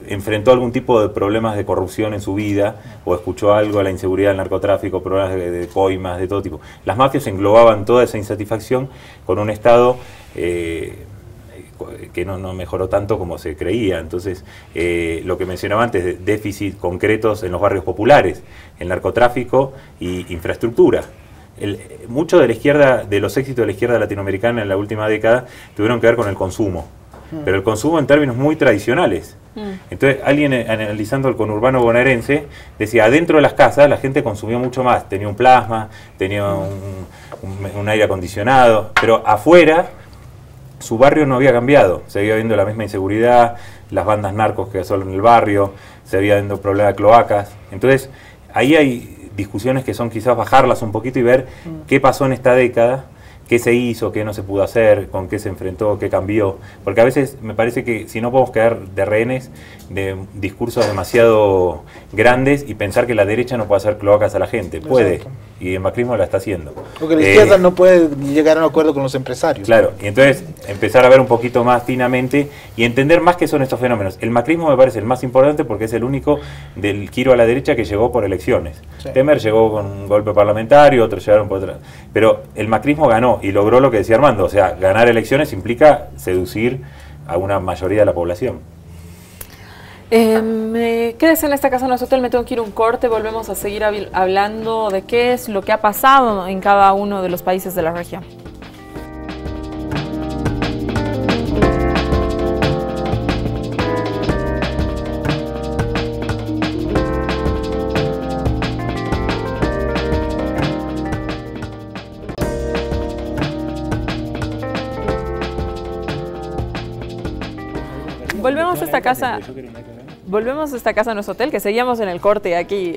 Speaker 3: enfrentó algún tipo de problemas de corrupción en su vida o escuchó algo de la inseguridad del narcotráfico, problemas de coimas, de todo tipo. Las mafias englobaban toda esa insatisfacción con un Estado que no mejoró tanto como se creía. Entonces, lo que mencionaba antes, de déficit concretos en los barrios populares, el narcotráfico y infraestructura. Mucho de la izquierda, de los éxitos de la izquierda latinoamericana en la última década tuvieron que ver con el consumo. Pero el consumo en términos muy tradicionales. Entonces, alguien analizando el conurbano bonaerense decía, adentro de las casas la gente consumía mucho más, tenía un plasma, tenía un aire acondicionado, pero afuera su barrio no había cambiado, seguía viendo la misma inseguridad, las bandas narcos que asolan el barrio, seguía viendo problemas de cloacas. Entonces, ahí hay discusiones que son quizás bajarlas un poquito y ver qué pasó en esta década, qué se hizo, qué no se pudo hacer, con qué se enfrentó, qué cambió. Porque a veces me parece que si no podemos quedar de rehenes de discursos demasiado grandes y pensar que la derecha no puede hacer cloacas a la gente. Puede, exacto. Y el macrismo la está haciendo.
Speaker 5: Porque la izquierda no puede llegar a un acuerdo con los empresarios.
Speaker 3: Claro, y entonces empezar a ver un poquito más finamente y entender más qué son estos fenómenos. El macrismo me parece el más importante porque es el único del giro a la derecha que llegó por elecciones. Sí. Temer llegó con un golpe parlamentario, otros llegaron por otra. Pero el macrismo ganó y logró lo que decía Armando, o sea, ganar elecciones implica seducir a una mayoría de la población.
Speaker 2: Quédese en esta casa nosotros, me tengo que ir un corte, volvemos a seguir hablando de qué es lo que ha pasado en cada uno de los países de la región. Volvemos a esta casa, nuestro hotel, que seguíamos en el corte aquí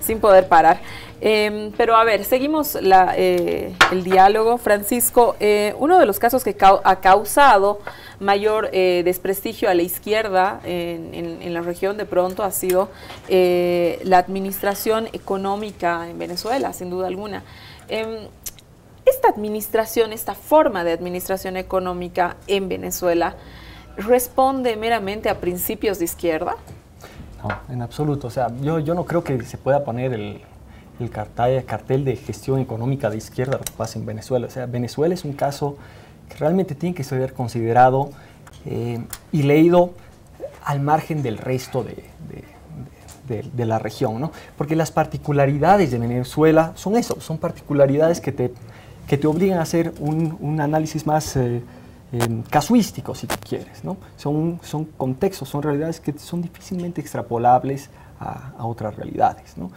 Speaker 2: sin poder parar. Pero a ver, seguimos el diálogo. Francisco, uno de los casos que ha causado mayor desprestigio a la izquierda en la región de pronto ha sido la administración económica en Venezuela, sin duda alguna. Esta administración, esta forma de administración económica en Venezuela, ¿responde meramente a principios de izquierda?
Speaker 4: No, en absoluto. O sea, yo no creo que se pueda poner el cartel de gestión económica de izquierda lo que pasa en Venezuela. O sea, Venezuela es un caso que realmente tiene que ser considerado y leído al margen del resto de la región, ¿no? Porque las particularidades de Venezuela son eso, son particularidades que te obligan a hacer un análisis más casuístico, si tú quieres, ¿no? Son contextos, son realidades que son difícilmente extrapolables a otras realidades, ¿no?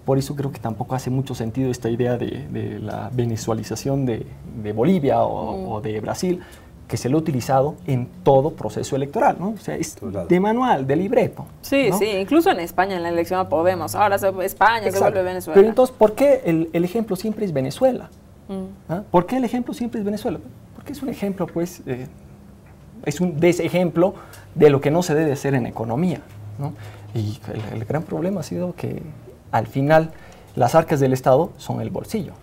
Speaker 4: Por eso creo que tampoco hace mucho sentido esta idea de la venezualización de Bolivia o de Brasil, que se lo ha utilizado en todo proceso electoral, ¿no? O sea, es de manual, de libreto.
Speaker 2: Sí, ¿no? Sí, incluso en España, en la elección a Podemos, ahora España se vuelve Venezuela.
Speaker 4: Pero entonces, ¿por qué el ejemplo siempre es Venezuela? ¿Por qué el ejemplo siempre es Venezuela? Porque es un ejemplo, pues, es un desejemplo de lo que no se debe hacer en economía, ¿no? Y el gran problema ha sido que al final las arcas del Estado son el bolsillo.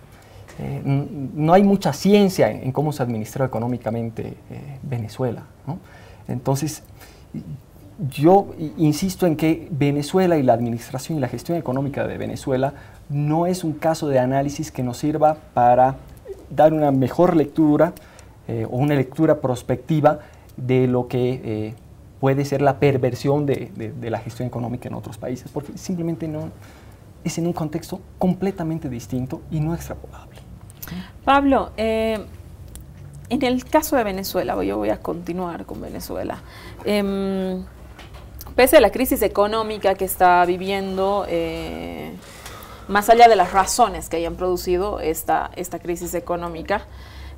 Speaker 4: no hay mucha ciencia en cómo se administra económicamente Venezuela, ¿no? Entonces, yo insisto en que Venezuela y la administración y la gestión económica de Venezuela no es un caso de análisis que nos sirva para dar una mejor lectura o una lectura prospectiva de lo que puede ser la perversión de la gestión económica en otros países, porque simplemente no es en un contexto completamente distinto y no extrapolable.
Speaker 2: Pablo, en el caso de Venezuela, yo voy a continuar con Venezuela. Pese a la crisis económica que está viviendo, más allá de las razones que hayan producido esta crisis económica,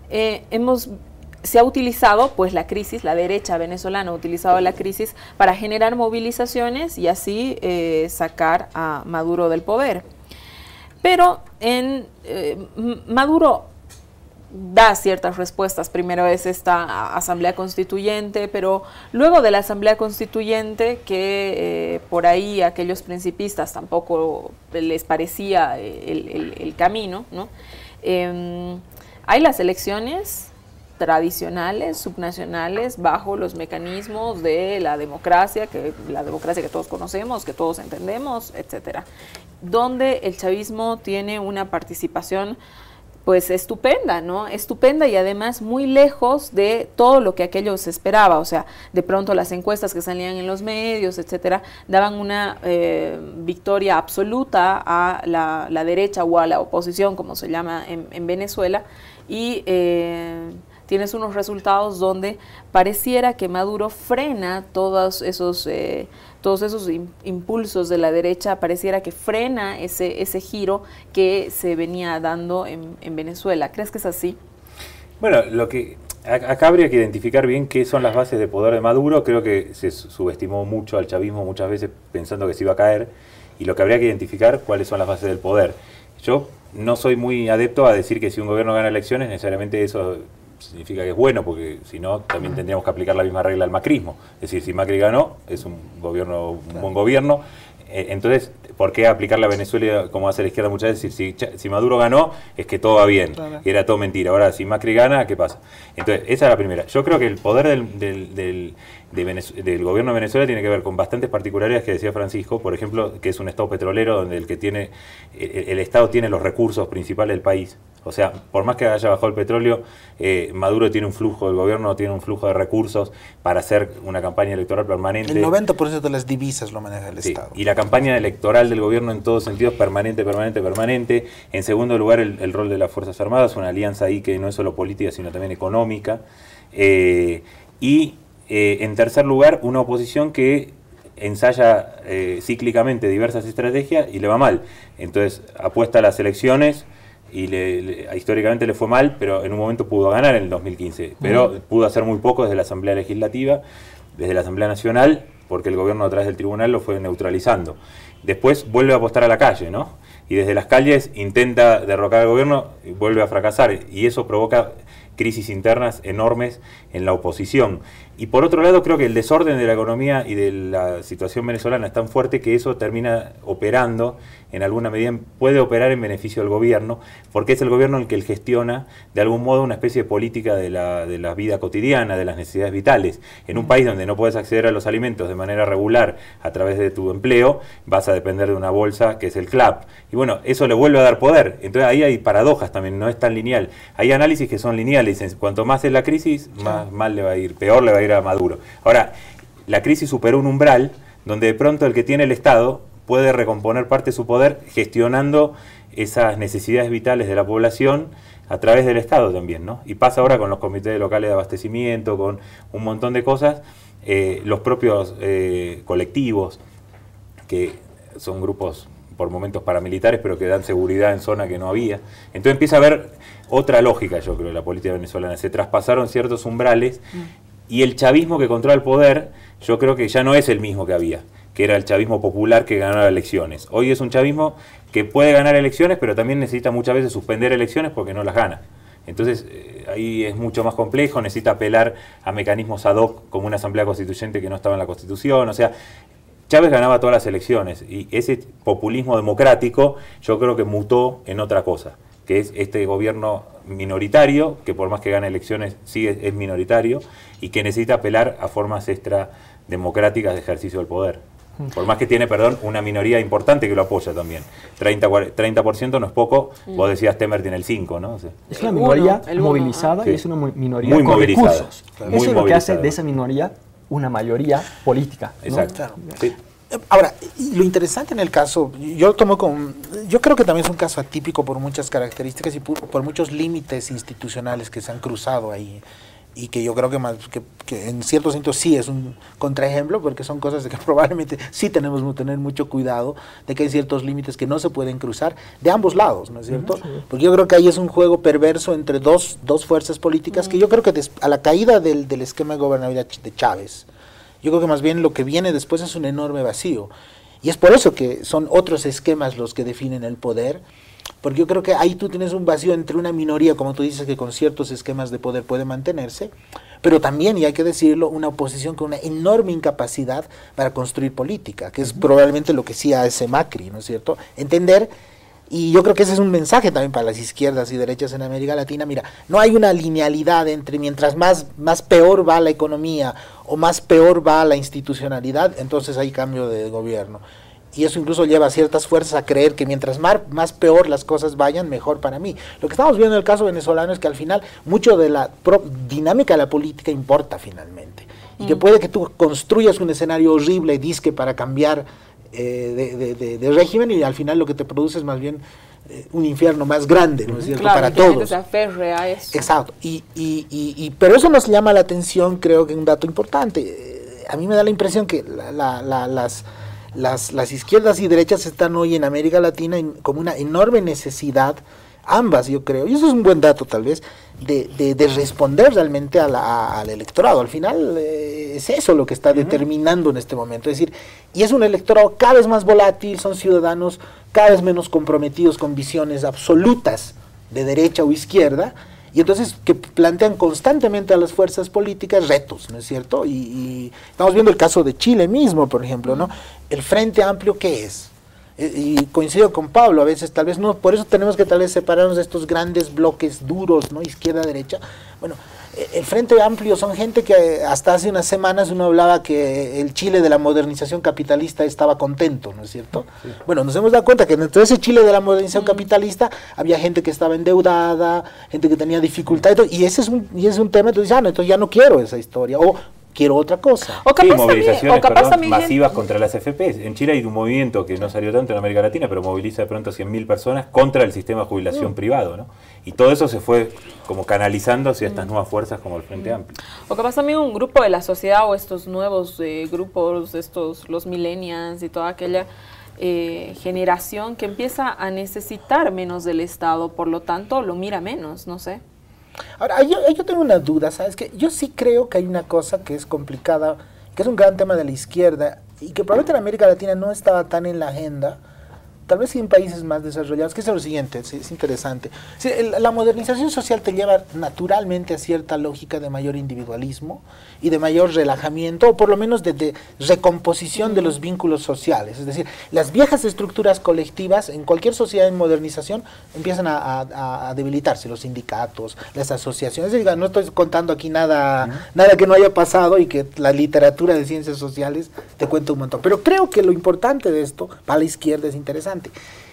Speaker 2: se ha utilizado pues la crisis, la derecha venezolana ha utilizado la crisis para generar movilizaciones y así sacar a Maduro del poder. Pero Maduro da ciertas respuestas. Primero es esta asamblea constituyente, pero luego de la asamblea constituyente, que por ahí a aquellos principistas tampoco les parecía el camino, ¿no? Hay las elecciones tradicionales, subnacionales, bajo los mecanismos de la democracia que todos conocemos, que todos entendemos, etcétera, donde el chavismo tiene una participación pues estupenda, ¿no? Estupenda y además muy lejos de todo lo que aquello se esperaba. O sea, de pronto las encuestas que salían en los medios, etcétera, daban una victoria absoluta a la derecha o a la oposición, como se llama en Venezuela, y tienes unos resultados donde pareciera que Maduro frena todos esos impulsos de la derecha, pareciera que frena ese giro que se venía dando en Venezuela. ¿Crees que es así?
Speaker 3: Bueno, acá habría que identificar bien qué son las bases de poder de Maduro. Creo que se subestimó mucho al chavismo muchas veces pensando que se iba a caer, y lo que habría que identificar cuáles son las bases del poder. Yo no soy muy adepto a decir que si un gobierno gana elecciones necesariamente eso significa que es bueno, porque si no también tendríamos que aplicar la misma regla al macrismo. Es decir, si Macri ganó, es un buen gobierno. Entonces, ¿por qué aplicarla a Venezuela como hace la izquierda muchas veces? Si Maduro ganó, es que todo va bien, y era todo mentira. Ahora, si Macri gana, ¿qué pasa? Entonces, esa es la primera. Yo creo que el poder del gobierno de Venezuela tiene que ver con bastantes particularidades que decía Francisco, por ejemplo, que es un estado petrolero donde el Estado tiene los recursos principales del país. O sea, por más que haya bajado el petróleo, Maduro tiene un flujo, el gobierno tiene un flujo de recursos para hacer una campaña electoral permanente.
Speaker 5: El 90% de las divisas lo maneja el Estado.
Speaker 3: Y la campaña electoral del gobierno en todos sentidos permanente. En segundo lugar, el rol de las Fuerzas Armadas, una alianza ahí que no es solo política, sino también económica. En tercer lugar, una oposición que ensaya cíclicamente diversas estrategias y le va mal. Entonces, apuesta a las elecciones y históricamente le fue mal, pero en un momento pudo ganar en el 2015. Pero pudo hacer muy poco desde la Asamblea Legislativa, desde la Asamblea Nacional, porque el gobierno a través del tribunal lo fue neutralizando. Después vuelve a apostar a la calle, ¿no? Y desde las calles intenta derrocar al gobierno y vuelve a fracasar. Y eso provoca crisis internas enormes en la oposición. Y por otro lado, creo que el desorden de la economía y de la situación venezolana es tan fuerte que eso termina operando, en alguna medida puede operar en beneficio del gobierno, porque es el gobierno el que gestiona de algún modo una especie de política de la vida cotidiana, de las necesidades vitales. En un país donde no puedes acceder a los alimentos de manera regular a través de tu empleo, vas a depender de una bolsa que es el CLAP. Y bueno, eso le vuelve a dar poder. Entonces ahí hay paradojas también, no es tan lineal. Hay análisis que son lineales. Cuanto más es la crisis, más mal le va a ir, peor le va a ir a Maduro. Ahora, la crisis superó un umbral donde de pronto el que tiene el Estado puede recomponer parte de su poder gestionando esas necesidades vitales de la población a través del Estado también, ¿no? Y pasa ahora con los comités locales de abastecimiento, con un montón de cosas, los propios colectivos, que son grupos por momentos paramilitares, pero que dan seguridad en zona que no había. Entonces empieza a haber otra lógica, yo creo, de la política venezolana. Se traspasaron ciertos umbrales y el chavismo que controla el poder, yo creo que ya no es el mismo que había, que era el chavismo popular que ganaba elecciones. Hoy es un chavismo que puede ganar elecciones, pero también necesita muchas veces suspender elecciones porque no las gana. Entonces ahí es mucho más complejo, necesita apelar a mecanismos ad hoc como una asamblea constituyente que no estaba en la Constitución. O sea, Chávez ganaba todas las elecciones y ese populismo democrático yo creo que mutó en otra cosa. que es este gobierno minoritario, que por más que gane elecciones es minoritario, y que necesita apelar a formas extrademocráticas de ejercicio del poder. Por más que tiene, una minoría importante que lo apoya también. 30% no es poco, vos decías Temer tiene el 5%, ¿no? O sea,
Speaker 4: es una minoría movilizada y es una minoría
Speaker 3: muy
Speaker 4: con
Speaker 3: movilizada,
Speaker 4: recursos.
Speaker 3: claro.
Speaker 4: Eso es lo que hace de esa minoría una mayoría política, ¿no?
Speaker 3: Exacto.
Speaker 5: Claro.
Speaker 3: Sí.
Speaker 5: Ahora, lo interesante en el caso, yo creo que también es un caso atípico por muchas características y por muchos límites institucionales que se han cruzado ahí, y que yo creo que en cierto sentido sí es un contraejemplo, porque son cosas de que probablemente sí tenemos que tener mucho cuidado, de que hay ciertos límites que no se pueden cruzar de ambos lados, ¿no es cierto? Porque yo creo que ahí es un juego perverso entre dos fuerzas políticas que yo creo que a la caída del esquema de gobernabilidad de Chávez, yo creo que más bien lo que viene después es un enorme vacío, y es por eso que son otros esquemas los que definen el poder, porque yo creo que ahí tú tienes un vacío entre una minoría, como tú dices, que con ciertos esquemas de poder puede mantenerse, pero también, y hay que decirlo, una oposición con una enorme incapacidad para construir política, que es probablemente lo que sí hace Macri, ¿no es cierto? Entender, y yo creo que ese es un mensaje también para las izquierdas y derechas en América Latina, mira, no hay una linealidad entre mientras más peor va la economía o más peor va la institucionalidad, entonces hay cambio de gobierno. Y eso incluso lleva a ciertas fuerzas a creer que mientras más peor las cosas vayan, mejor para mí. Lo que estamos viendo en el caso venezolano es que al final mucho de la dinámica de la política importa finalmente. Y que puede que tú construyas un escenario horrible, disque para cambiar de régimen, y al final lo que te produce es más bien un infierno más grande, ¿no es cierto?
Speaker 2: Claro,
Speaker 5: para
Speaker 2: que la gente
Speaker 5: todos.
Speaker 2: se aferre a eso.
Speaker 5: Exacto. Pero eso nos llama la atención, creo que un dato importante. A mí me da la impresión que las izquierdas y derechas están hoy en América Latina como una enorme necesidad, ambas yo creo, y eso es un buen dato tal vez, de responder realmente al electorado. Al final es eso lo que está determinando en este momento, es decir, y es un electorado cada vez más volátil, son ciudadanos cada vez menos comprometidos con visiones absolutas de derecha o izquierda, y entonces que plantean constantemente a las fuerzas políticas retos, ¿no es cierto? Y estamos viendo el caso de Chile mismo, por ejemplo, ¿no? El Frente Amplio, ¿qué es? Y coincido con Pablo, a veces tal vez no, por eso tenemos que tal vez separarnos de estos grandes bloques duros, ¿no? Izquierda-derecha. Bueno, el Frente Amplio son gente que hasta hace unas semanas uno hablaba que el Chile de la modernización capitalista estaba contento, ¿no es cierto? Sí. Bueno, nos hemos dado cuenta que dentro de ese Chile de la modernización capitalista había gente que estaba endeudada, gente que tenía dificultades, y ese es un tema, entonces no, entonces ya no quiero esa historia, o quiero otra cosa.
Speaker 3: O capaz movilizaciones masivas contra las FP. En Chile hay un movimiento que no salió tanto en América Latina, pero moviliza de pronto 100.000 personas contra el sistema de jubilación privado, ¿no? Y todo eso se fue como canalizando hacia estas nuevas fuerzas como el Frente Amplio.
Speaker 2: O capaz también un grupo de la sociedad o estos nuevos grupos, los millennials y toda aquella generación que empieza a necesitar menos del Estado, por lo tanto lo mira menos, no sé.
Speaker 5: Ahora, yo tengo una duda, ¿sabes? Que yo sí creo que hay una cosa que es complicada, que es un gran tema de la izquierda, y que probablemente en América Latina no estaba tan en la agenda, tal vez sí en países más desarrollados, que es lo siguiente, es interesante. Sí, la modernización social te lleva naturalmente a cierta lógica de mayor individualismo y de mayor relajamiento, o por lo menos de recomposición de los vínculos sociales. Es decir, las viejas estructuras colectivas en cualquier sociedad en modernización empiezan a debilitarse, los sindicatos, las asociaciones. Es decir, no estoy contando aquí nada que no haya pasado y que la literatura de ciencias sociales te cuenta un montón. Pero creo que lo importante de esto para la izquierda es interesante.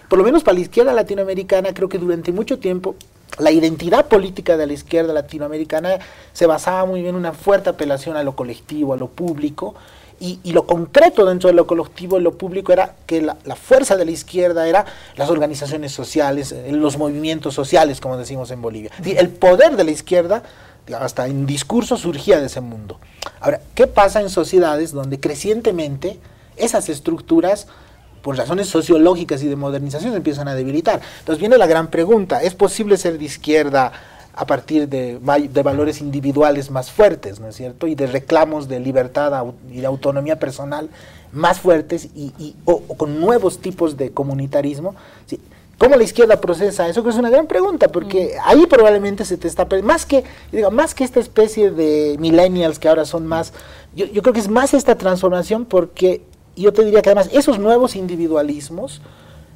Speaker 5: Por lo menos para la izquierda latinoamericana, creo que durante mucho tiempo la identidad política de la izquierda latinoamericana se basaba muy bien en una fuerte apelación a lo colectivo, a lo público, y lo concreto dentro de lo colectivo y lo público era que la fuerza de la izquierda era las organizaciones sociales, los movimientos sociales, como decimos en Bolivia. Es decir, el poder de la izquierda, hasta en discurso, surgía de ese mundo. Ahora, ¿qué pasa en sociedades donde crecientemente esas estructuras, por razones sociológicas y de modernización, se empiezan a debilitar? Entonces viene la gran pregunta: ¿es posible ser de izquierda a partir de valores individuales más fuertes, ¿no es cierto? Y de reclamos de libertad y de autonomía personal más fuertes o con nuevos tipos de comunitarismo? ¿Sí? ¿Cómo la izquierda procesa eso? Que es una gran pregunta, porque ahí probablemente se te está más que esta especie de millennials que ahora son más, yo creo que es más esta transformación, porque yo te diría que además esos nuevos individualismos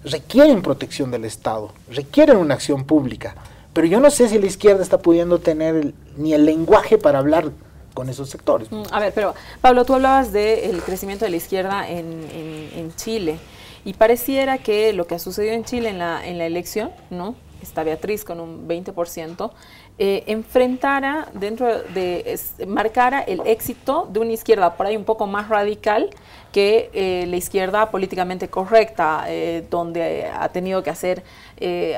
Speaker 5: requieren protección del Estado, requieren una acción pública, pero yo no sé si la izquierda está pudiendo tener ni el lenguaje para hablar con esos sectores.
Speaker 2: A ver, pero Pablo, tú hablabas del crecimiento de la izquierda en Chile, y pareciera que lo que ha sucedido en Chile en la elección, ¿no? Está Beatriz con un 20%, enfrentara marcara el éxito de una izquierda por ahí un poco más radical que la izquierda políticamente correcta, donde ha tenido que hacer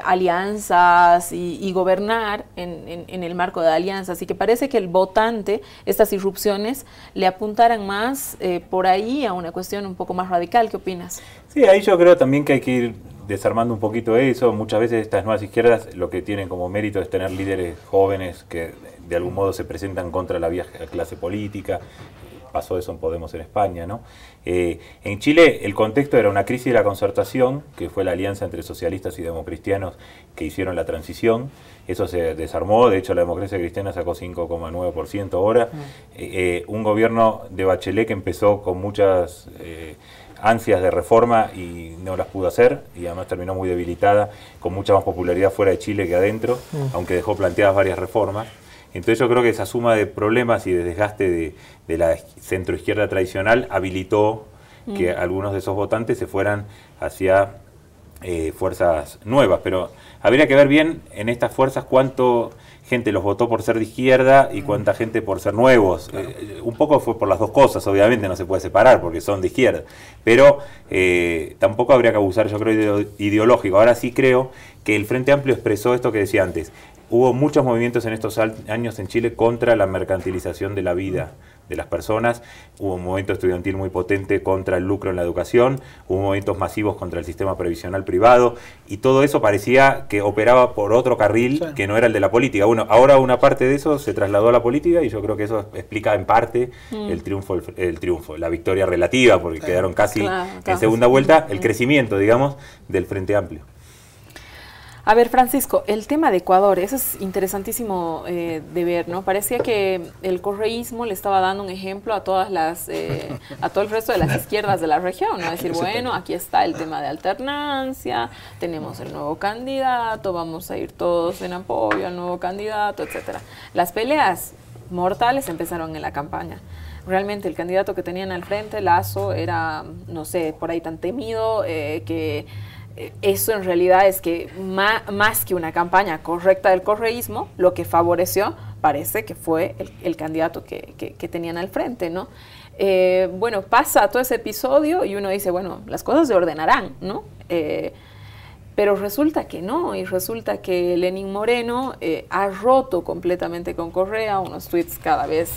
Speaker 2: alianzas y gobernar en el marco de alianzas, y que parece que el votante, estas irrupciones, le apuntaran más por ahí a una cuestión un poco más radical. ¿Qué opinas?
Speaker 3: Sí, ahí yo creo también que hay que ir desarmando un poquito eso. Muchas veces estas nuevas izquierdas lo que tienen como mérito es tener líderes jóvenes que de algún modo se presentan contra la vieja clase política. Pasó eso en Podemos en España, ¿no? En Chile el contexto era una crisis de la concertación, que fue la alianza entre socialistas y democristianos que hicieron la transición. Eso se desarmó, de hecho la democracia cristiana sacó 5,9% ahora. Un gobierno de Bachelet que empezó con muchas ansias de reforma y no las pudo hacer, y además terminó muy debilitada, con mucha más popularidad fuera de Chile que adentro, aunque dejó planteadas varias reformas. Entonces yo creo que esa suma de problemas y de desgaste de la centroizquierda tradicional habilitó que algunos de esos votantes se fueran hacia fuerzas nuevas, pero habría que ver bien en estas fuerzas cuánto gente los votó por ser de izquierda y cuánta gente por ser nuevos. Claro. Un poco fue por las dos cosas, obviamente no se puede separar porque son de izquierda, pero tampoco habría que abusar, yo creo, ideológico. Ahora sí creo que el Frente Amplio expresó esto que decía antes. Hubo muchos movimientos en estos años en Chile contra la mercantilización de la vida de las personas, hubo un movimiento estudiantil muy potente contra el lucro en la educación, hubo movimientos masivos contra el sistema previsional privado, y todo eso parecía que operaba por otro carril que no era el de la política. Bueno, ahora una parte de eso se trasladó a la política, y yo creo que eso explica en parte el triunfo, la victoria relativa, porque quedaron casi en segunda vuelta, el crecimiento, digamos, del Frente Amplio.
Speaker 2: A ver, Francisco, el tema de Ecuador, eso es interesantísimo de ver, ¿no? Parecía que el correísmo le estaba dando un ejemplo a todas las, a todo el resto de las izquierdas de la región, ¿no? Decir, bueno, aquí está el tema de alternancia, tenemos el nuevo candidato, vamos a ir todos en apoyo al nuevo candidato, etcétera. Las peleas mortales empezaron en la campaña. Realmente el candidato que tenían al frente, Lasso, era, no sé, por ahí tan temido que... Eso en realidad es que más que una campaña correcta del correísmo, lo que favoreció parece que fue el candidato que tenían al frente, ¿no? Bueno, pasa todo ese episodio y uno dice, bueno, las cosas se ordenarán, ¿no? Pero resulta que no, y resulta que Lenín Moreno ha roto completamente con Correa, unos tweets cada vez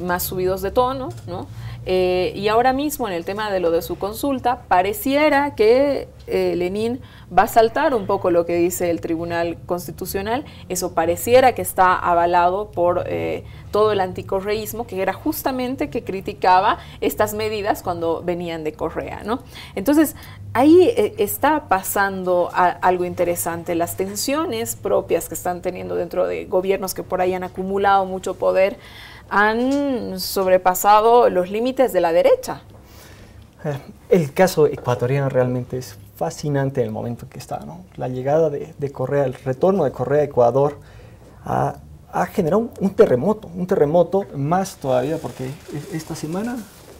Speaker 2: más subidos de tono, ¿no? Y ahora mismo en el tema de lo de su consulta, pareciera que Lenín va a saltar un poco lo que dice el Tribunal Constitucional. Eso pareciera que está avalado por todo el anticorreísmo, que era justamente que criticaba estas medidas cuando venían de Correa, ¿no? Entonces, ahí está pasando algo interesante. Las tensiones propias que están teniendo dentro de gobiernos que por ahí han acumulado mucho poder han sobrepasado los límites de la derecha.
Speaker 4: El caso ecuatoriano realmente es fascinante en el momento que está, ¿no? La llegada de Correa, el retorno de Correa a Ecuador ha generado un terremoto más todavía, porque esta semana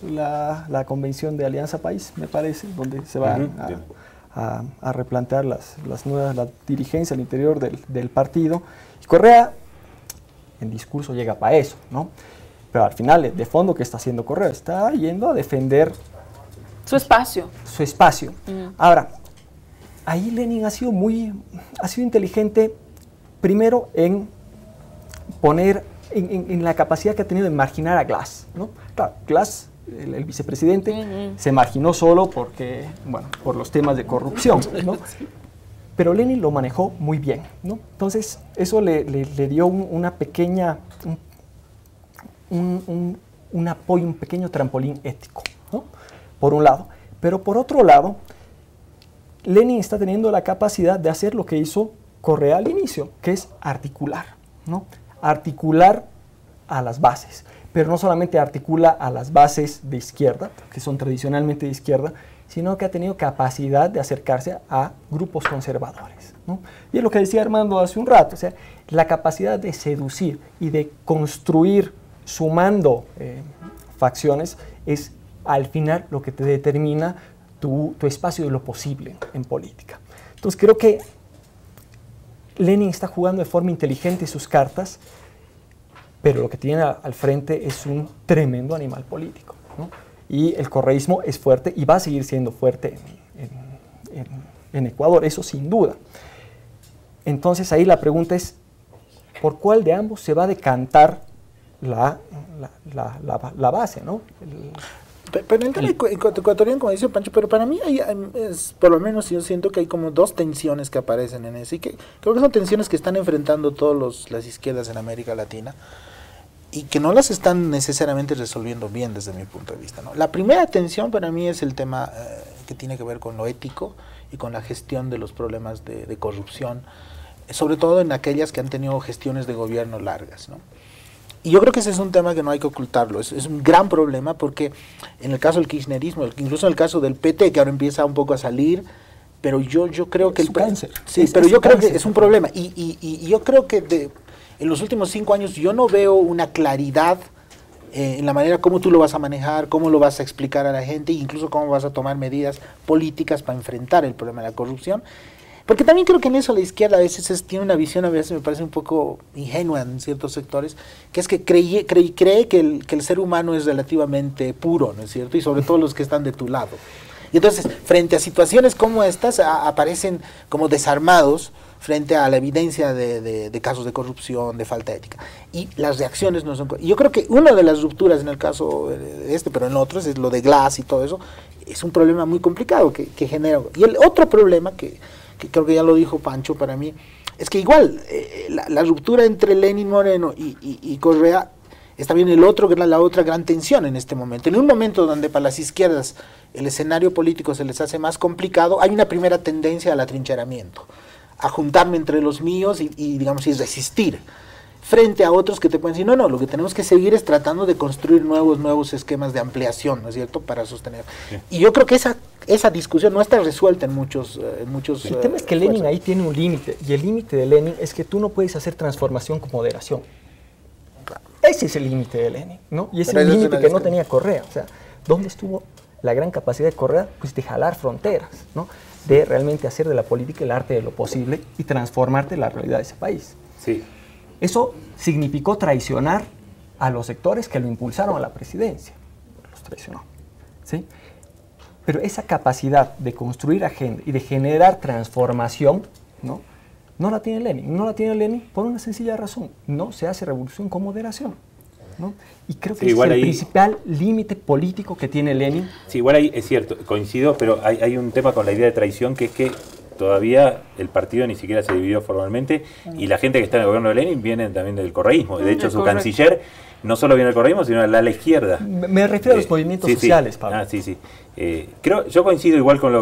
Speaker 4: la convención de Alianza País, me parece, donde se van a replantear la dirigencia al interior del partido. Y Correa en discurso llega para eso, ¿no? Pero al final, de fondo, ¿qué está haciendo Correa? Está yendo a defender
Speaker 2: su espacio.
Speaker 4: Su espacio. Ahora, ahí Lenin ha sido inteligente, primero en poner en la capacidad que ha tenido de marginar a Glass, ¿no? Claro, Glass, el vicepresidente, se marginó solo porque, bueno, por los temas de corrupción, ¿no? Pero Lenin lo manejó muy bien, ¿no? Entonces, eso le dio una pequeña, un apoyo, un pequeño trampolín ético, ¿no? Por un lado. Pero por otro lado, Lenin está teniendo la capacidad de hacer lo que hizo Correa al inicio, que es articular, ¿no? Articular a las bases. pero no solamente articula a las bases de izquierda, que son tradicionalmente de izquierda, sino que ha tenido capacidad de acercarse a grupos conservadores, ¿no? Y es lo que decía Armando hace un rato, o sea, la capacidad de seducir y de construir sumando facciones es al final lo que te determina tu espacio de lo posible en política. Entonces creo que Lenin está jugando de forma inteligente sus cartas, pero lo que tiene al frente es un tremendo animal político, ¿no? Y el correísmo es fuerte y va a seguir siendo fuerte en Ecuador, eso sin duda. Entonces ahí la pregunta es, ¿por cuál de ambos se va a decantar la base, ¿no?
Speaker 5: Pero en el ecuatoriano, como dice Pancho, pero para mí por lo menos yo siento que hay como dos tensiones que aparecen en eso, y que creo que son tensiones que están enfrentando todas las izquierdas en América Latina, y que no las están necesariamente resolviendo bien desde mi punto de vista, ¿no? La primera tensión para mí es el tema que tiene que ver con lo ético y con la gestión de los problemas de corrupción, sobre todo en aquellas que han tenido gestiones de gobierno largas, ¿no? Y yo creo que ese es un tema que no hay que ocultarlo, es un gran problema, porque en el caso del kirchnerismo, incluso en el caso del PT, que ahora empieza un poco a salir, pero yo creo que
Speaker 4: es cáncer.
Speaker 5: Sí, pero yo creo que es un problema, y yo creo que en los últimos 5 años yo no veo una claridad en la manera como tú lo vas a manejar, cómo lo vas a explicar a la gente, e incluso cómo vas a tomar medidas políticas para enfrentar el problema de la corrupción. Porque también creo que en eso la izquierda a veces tiene una visión, a veces me parece un poco ingenua en ciertos sectores, que es que cree que el ser humano es relativamente puro, ¿no es cierto? Y sobre todo los que están de tu lado. Y entonces, frente a situaciones como estas, aparecen como desarmados frente a la evidencia de casos de corrupción, de falta de ética. Y las reacciones no son... Y yo creo que una de las rupturas en el caso pero en otros, es lo de Glass y todo eso, es un problema muy complicado que genera... Y el otro problema que creo que ya lo dijo Pancho para mí, es que igual la ruptura entre Lenin Moreno y Correa es también la otra gran tensión en este momento. En un momento donde para las izquierdas el escenario político se les hace más complicado, hay una primera tendencia al atrincheramiento, a juntarme entre los míos y digamos, y resistir, frente a otros que te pueden decir, no, lo que tenemos que seguir es tratando de construir nuevos esquemas de ampliación, ¿no es cierto?, para sostener. Sí. Y yo creo que esa discusión no está resuelta en muchos
Speaker 4: el tema es que Lenin ahí tiene un límite, y el límite de Lenin es que tú no puedes hacer transformación con moderación. Claro. Ese es el límite de Lenin, ¿no? Y ese es el límite que no tenía Correa. O sea, ¿dónde estuvo la gran capacidad de Correa? Pues de jalar fronteras, ¿no? De realmente hacer de la política el arte de lo posible y transformarte la realidad de ese país.
Speaker 3: Sí.
Speaker 4: Eso significó traicionar a los sectores que lo impulsaron a la presidencia. Los traicionó, ¿sí? Pero esa capacidad de construir agenda y de generar transformación, no la tiene Lenin. No la tiene Lenin por una sencilla razón. No se hace revolución con moderación, ¿no? Y creo que sí, ese es el principal límite político que tiene Lenin.
Speaker 3: Sí, igual ahí es cierto, coincido, pero hay un tema con la idea de traición, que es que todavía el partido ni siquiera se dividió formalmente, y la gente que está en el gobierno de Lenin viene también del correísmo. De hecho, su canciller no solo viene del correísmo, sino del ala izquierda.
Speaker 4: Me refiero a los movimientos sociales, Pablo.
Speaker 3: Sí. Yo coincido igual con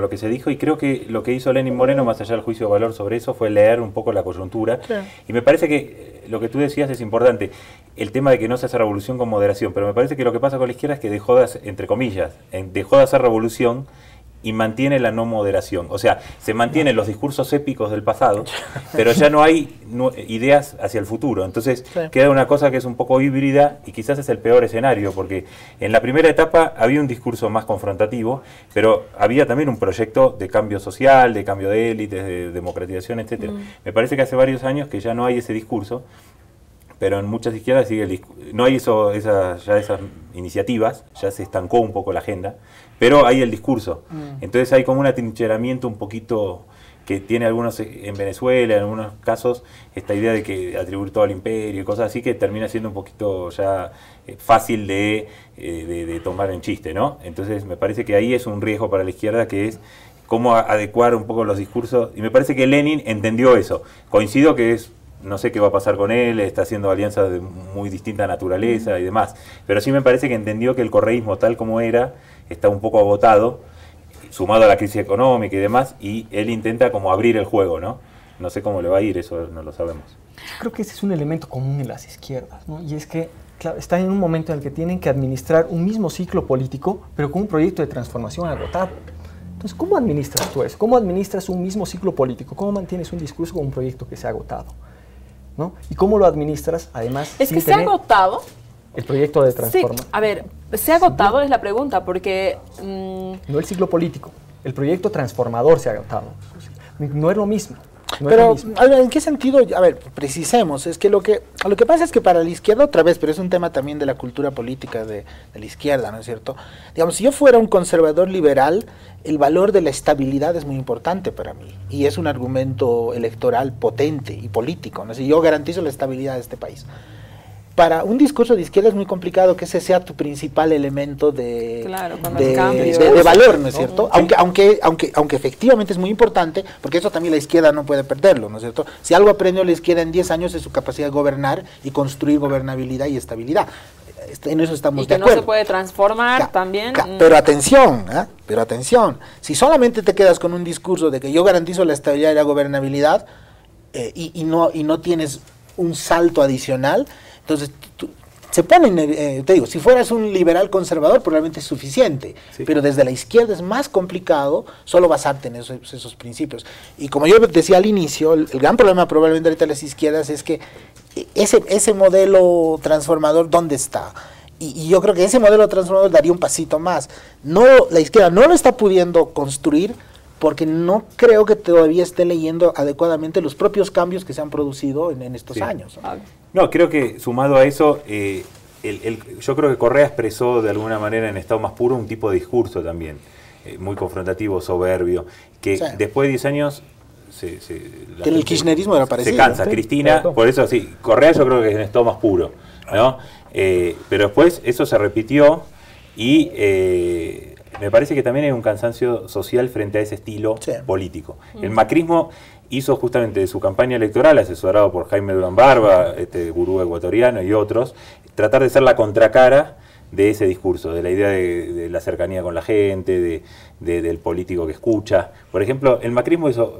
Speaker 3: lo que se dijo, y creo que lo que hizo Lenin Moreno, más allá del juicio de valor sobre eso, fue leer un poco la coyuntura. Sí. Y me parece que lo que tú decías es importante, el tema de que no se hace revolución con moderación, pero me parece que lo que pasa con la izquierda es que dejó de hacer, entre comillas, dejó de hacer revolución y mantiene la no moderación. O sea, se mantienen los discursos épicos del pasado, pero ya no hay ideas hacia el futuro. Entonces queda una cosa que es un poco híbrida, y quizás es el peor escenario, porque en la primera etapa había un discurso más confrontativo, pero había también un proyecto de cambio social, de cambio de élites, de democratización, etcétera. Me parece que hace varios años que ya no hay ese discurso, pero en muchas izquierdas sigue no hay esas iniciativas, ya se estancó un poco la agenda, pero hay el discurso. Entonces hay como un atrincheramiento un poquito que tiene algunos en Venezuela, en algunos casos, esta idea de que atribuir todo al imperio y cosas así, que termina siendo un poquito ya fácil de tomar en chiste, ¿no? Entonces me parece que ahí es un riesgo para la izquierda, que es cómo adecuar un poco los discursos, y me parece que Lenin entendió eso. Coincido que no sé qué va a pasar con él, está haciendo alianzas de muy distinta naturaleza y demás, pero sí me parece que entendió que el correísmo tal como era está un poco agotado, sumado a la crisis económica y demás, y él intenta como abrir el juego, ¿no? No sé cómo le va a ir, eso no lo sabemos.
Speaker 4: Yo creo que ese es un elemento común en las izquierdas, ¿no? Y es que claro, están en un momento en el que tienen que administrar un mismo ciclo político, pero con un proyecto de transformación agotado. Entonces, ¿cómo administras tú eso? ¿Cómo administras un mismo ciclo político? ¿Cómo mantienes un discurso con un proyecto que se ha agotado? ¿No? ¿Y cómo lo administras, además,
Speaker 2: Es que se ha agotado.
Speaker 4: El proyecto de transformación.
Speaker 2: Sí, a ver, se ha agotado es la pregunta, porque...
Speaker 4: No el ciclo político, el proyecto transformador se ha agotado. No es lo mismo. No
Speaker 5: pero,
Speaker 4: es lo mismo.
Speaker 5: a ver, ¿en qué sentido? A ver, precisemos, es que lo que pasa es que para la izquierda, otra vez, pero es un tema también de la cultura política de la izquierda, ¿no es cierto? Digamos, si yo fuera un conservador liberal, el valor de la estabilidad es muy importante para mí, y es un argumento electoral potente y político, ¿no? Si yo garantizo la estabilidad de este país. Para un discurso de izquierda es muy complicado que ese sea tu principal elemento de valor, ¿no es cierto? Aunque efectivamente es muy importante, porque eso también la izquierda no puede perderlo, ¿no es cierto? Si algo aprendió la izquierda en 10 años es su capacidad de gobernar y construir gobernabilidad y estabilidad. En eso estamos de acuerdo.
Speaker 2: Y que no se puede transformar también.
Speaker 5: Pero atención, si solamente te quedas con un discurso de que yo garantizo la estabilidad y la gobernabilidad y no tienes un salto adicional, entonces, se ponen, te digo, si fueras un liberal conservador probablemente es suficiente, sí. Pero desde la izquierda es más complicado solo basarte en esos principios. Y como yo decía al inicio, el gran problema probablemente ahorita de las izquierdas es que ese modelo transformador, ¿dónde está? Y yo creo que ese modelo transformador daría un pasito más. La izquierda no lo está pudiendo construir porque no creo que todavía esté leyendo adecuadamente los propios cambios que se han producido en estos años.
Speaker 3: No, creo que sumado a eso, yo creo que Correa expresó de alguna manera en estado más puro un tipo de discurso también, muy confrontativo, soberbio, que después de 10 años...
Speaker 5: que en el kirchnerismo era parecido.
Speaker 3: Se cansa, ¿sí? Cristina, por eso sí, Correa yo creo que es en estado más puro, ¿no? Pero después eso se repitió y... me parece que también hay un cansancio social frente a ese estilo político. El macrismo hizo justamente de su campaña electoral, asesorado por Jaime Durán Barba, este gurú ecuatoriano y otros, tratar de ser la contracara de ese discurso, de la idea de la cercanía con la gente, del político que escucha. Por ejemplo, el macrismo hizo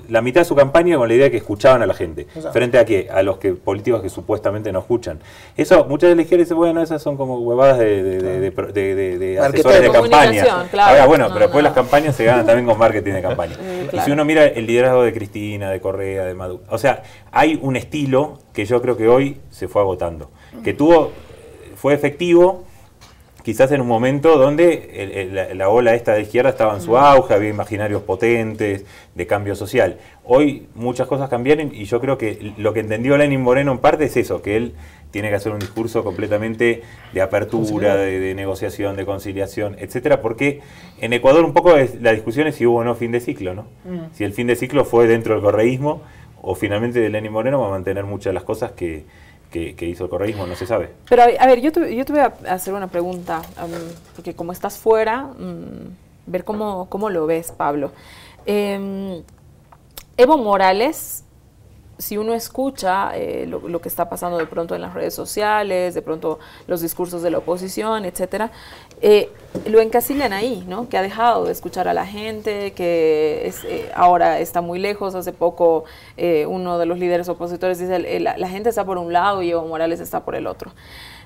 Speaker 3: la mitad de su campaña con la idea de que escuchaban a la gente. Exacto. ¿Frente a qué? A los políticos que supuestamente no escuchan. Eso, muchas de la izquierda dicen, bueno, esas son como huevadas de asesores de campaña. Claro. Ahora, bueno, pero después las campañas se ganan también con marketing de campaña. Claro. Y si uno mira el liderazgo de Cristina, de Correa, de Maduro, o sea, hay un estilo que yo creo que hoy se fue agotando, que fue efectivo, quizás en un momento donde la ola esta de izquierda estaba en su auge, había imaginarios potentes de cambio social. Hoy muchas cosas cambiaron y yo creo que lo que entendió Lenín Moreno en parte es eso, que él tiene que hacer un discurso completamente de apertura, de negociación, de conciliación, etcétera, porque en Ecuador un poco la discusión es si hubo o no fin de ciclo, ¿no? Si el fin de ciclo fue dentro del correísmo o finalmente de Lenín Moreno va a mantener muchas de las cosas que hizo el correísmo, no se sabe.
Speaker 2: Pero a ver, yo te voy a hacer una pregunta, porque como estás fuera, ver cómo lo ves, Pablo. Evo Morales, si uno escucha lo que está pasando de pronto en las redes sociales, de pronto los discursos de la oposición, etcétera, lo encasillan ahí, ¿no? Que ha dejado de escuchar a la gente, que ahora está muy lejos. Hace poco uno de los líderes opositores dice la gente está por un lado y Evo Morales está por el otro.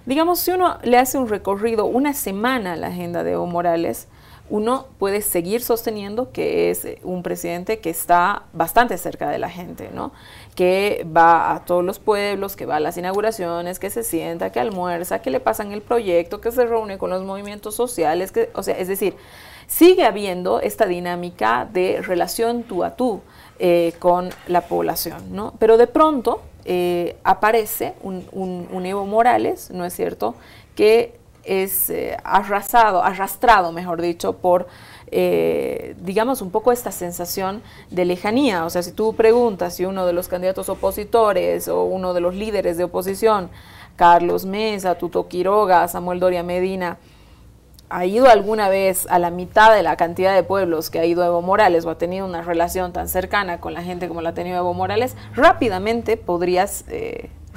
Speaker 2: Digamos, si uno le hace un recorrido, una semana a la agenda de Evo Morales, uno puede seguir sosteniendo que es un presidente que está bastante cerca de la gente, ¿no? Que va a todos los pueblos, que va a las inauguraciones, que se sienta, que almuerza, que le pasan el proyecto, que se reúne con los movimientos sociales, o sea, es decir, sigue habiendo esta dinámica de relación tú a tú con la población, ¿no? Pero de pronto aparece un Evo Morales, ¿no es cierto?, que es arrastrado, mejor dicho, por, digamos, un poco esta sensación de lejanía. O sea, si tú preguntas si uno de los candidatos opositores o uno de los líderes de oposición, Carlos Mesa, Tuto Quiroga, Samuel Doria Medina, ha ido alguna vez a la mitad de la cantidad de pueblos que ha ido Evo Morales o ha tenido una relación tan cercana con la gente como la ha tenido Evo Morales, rápidamente podrías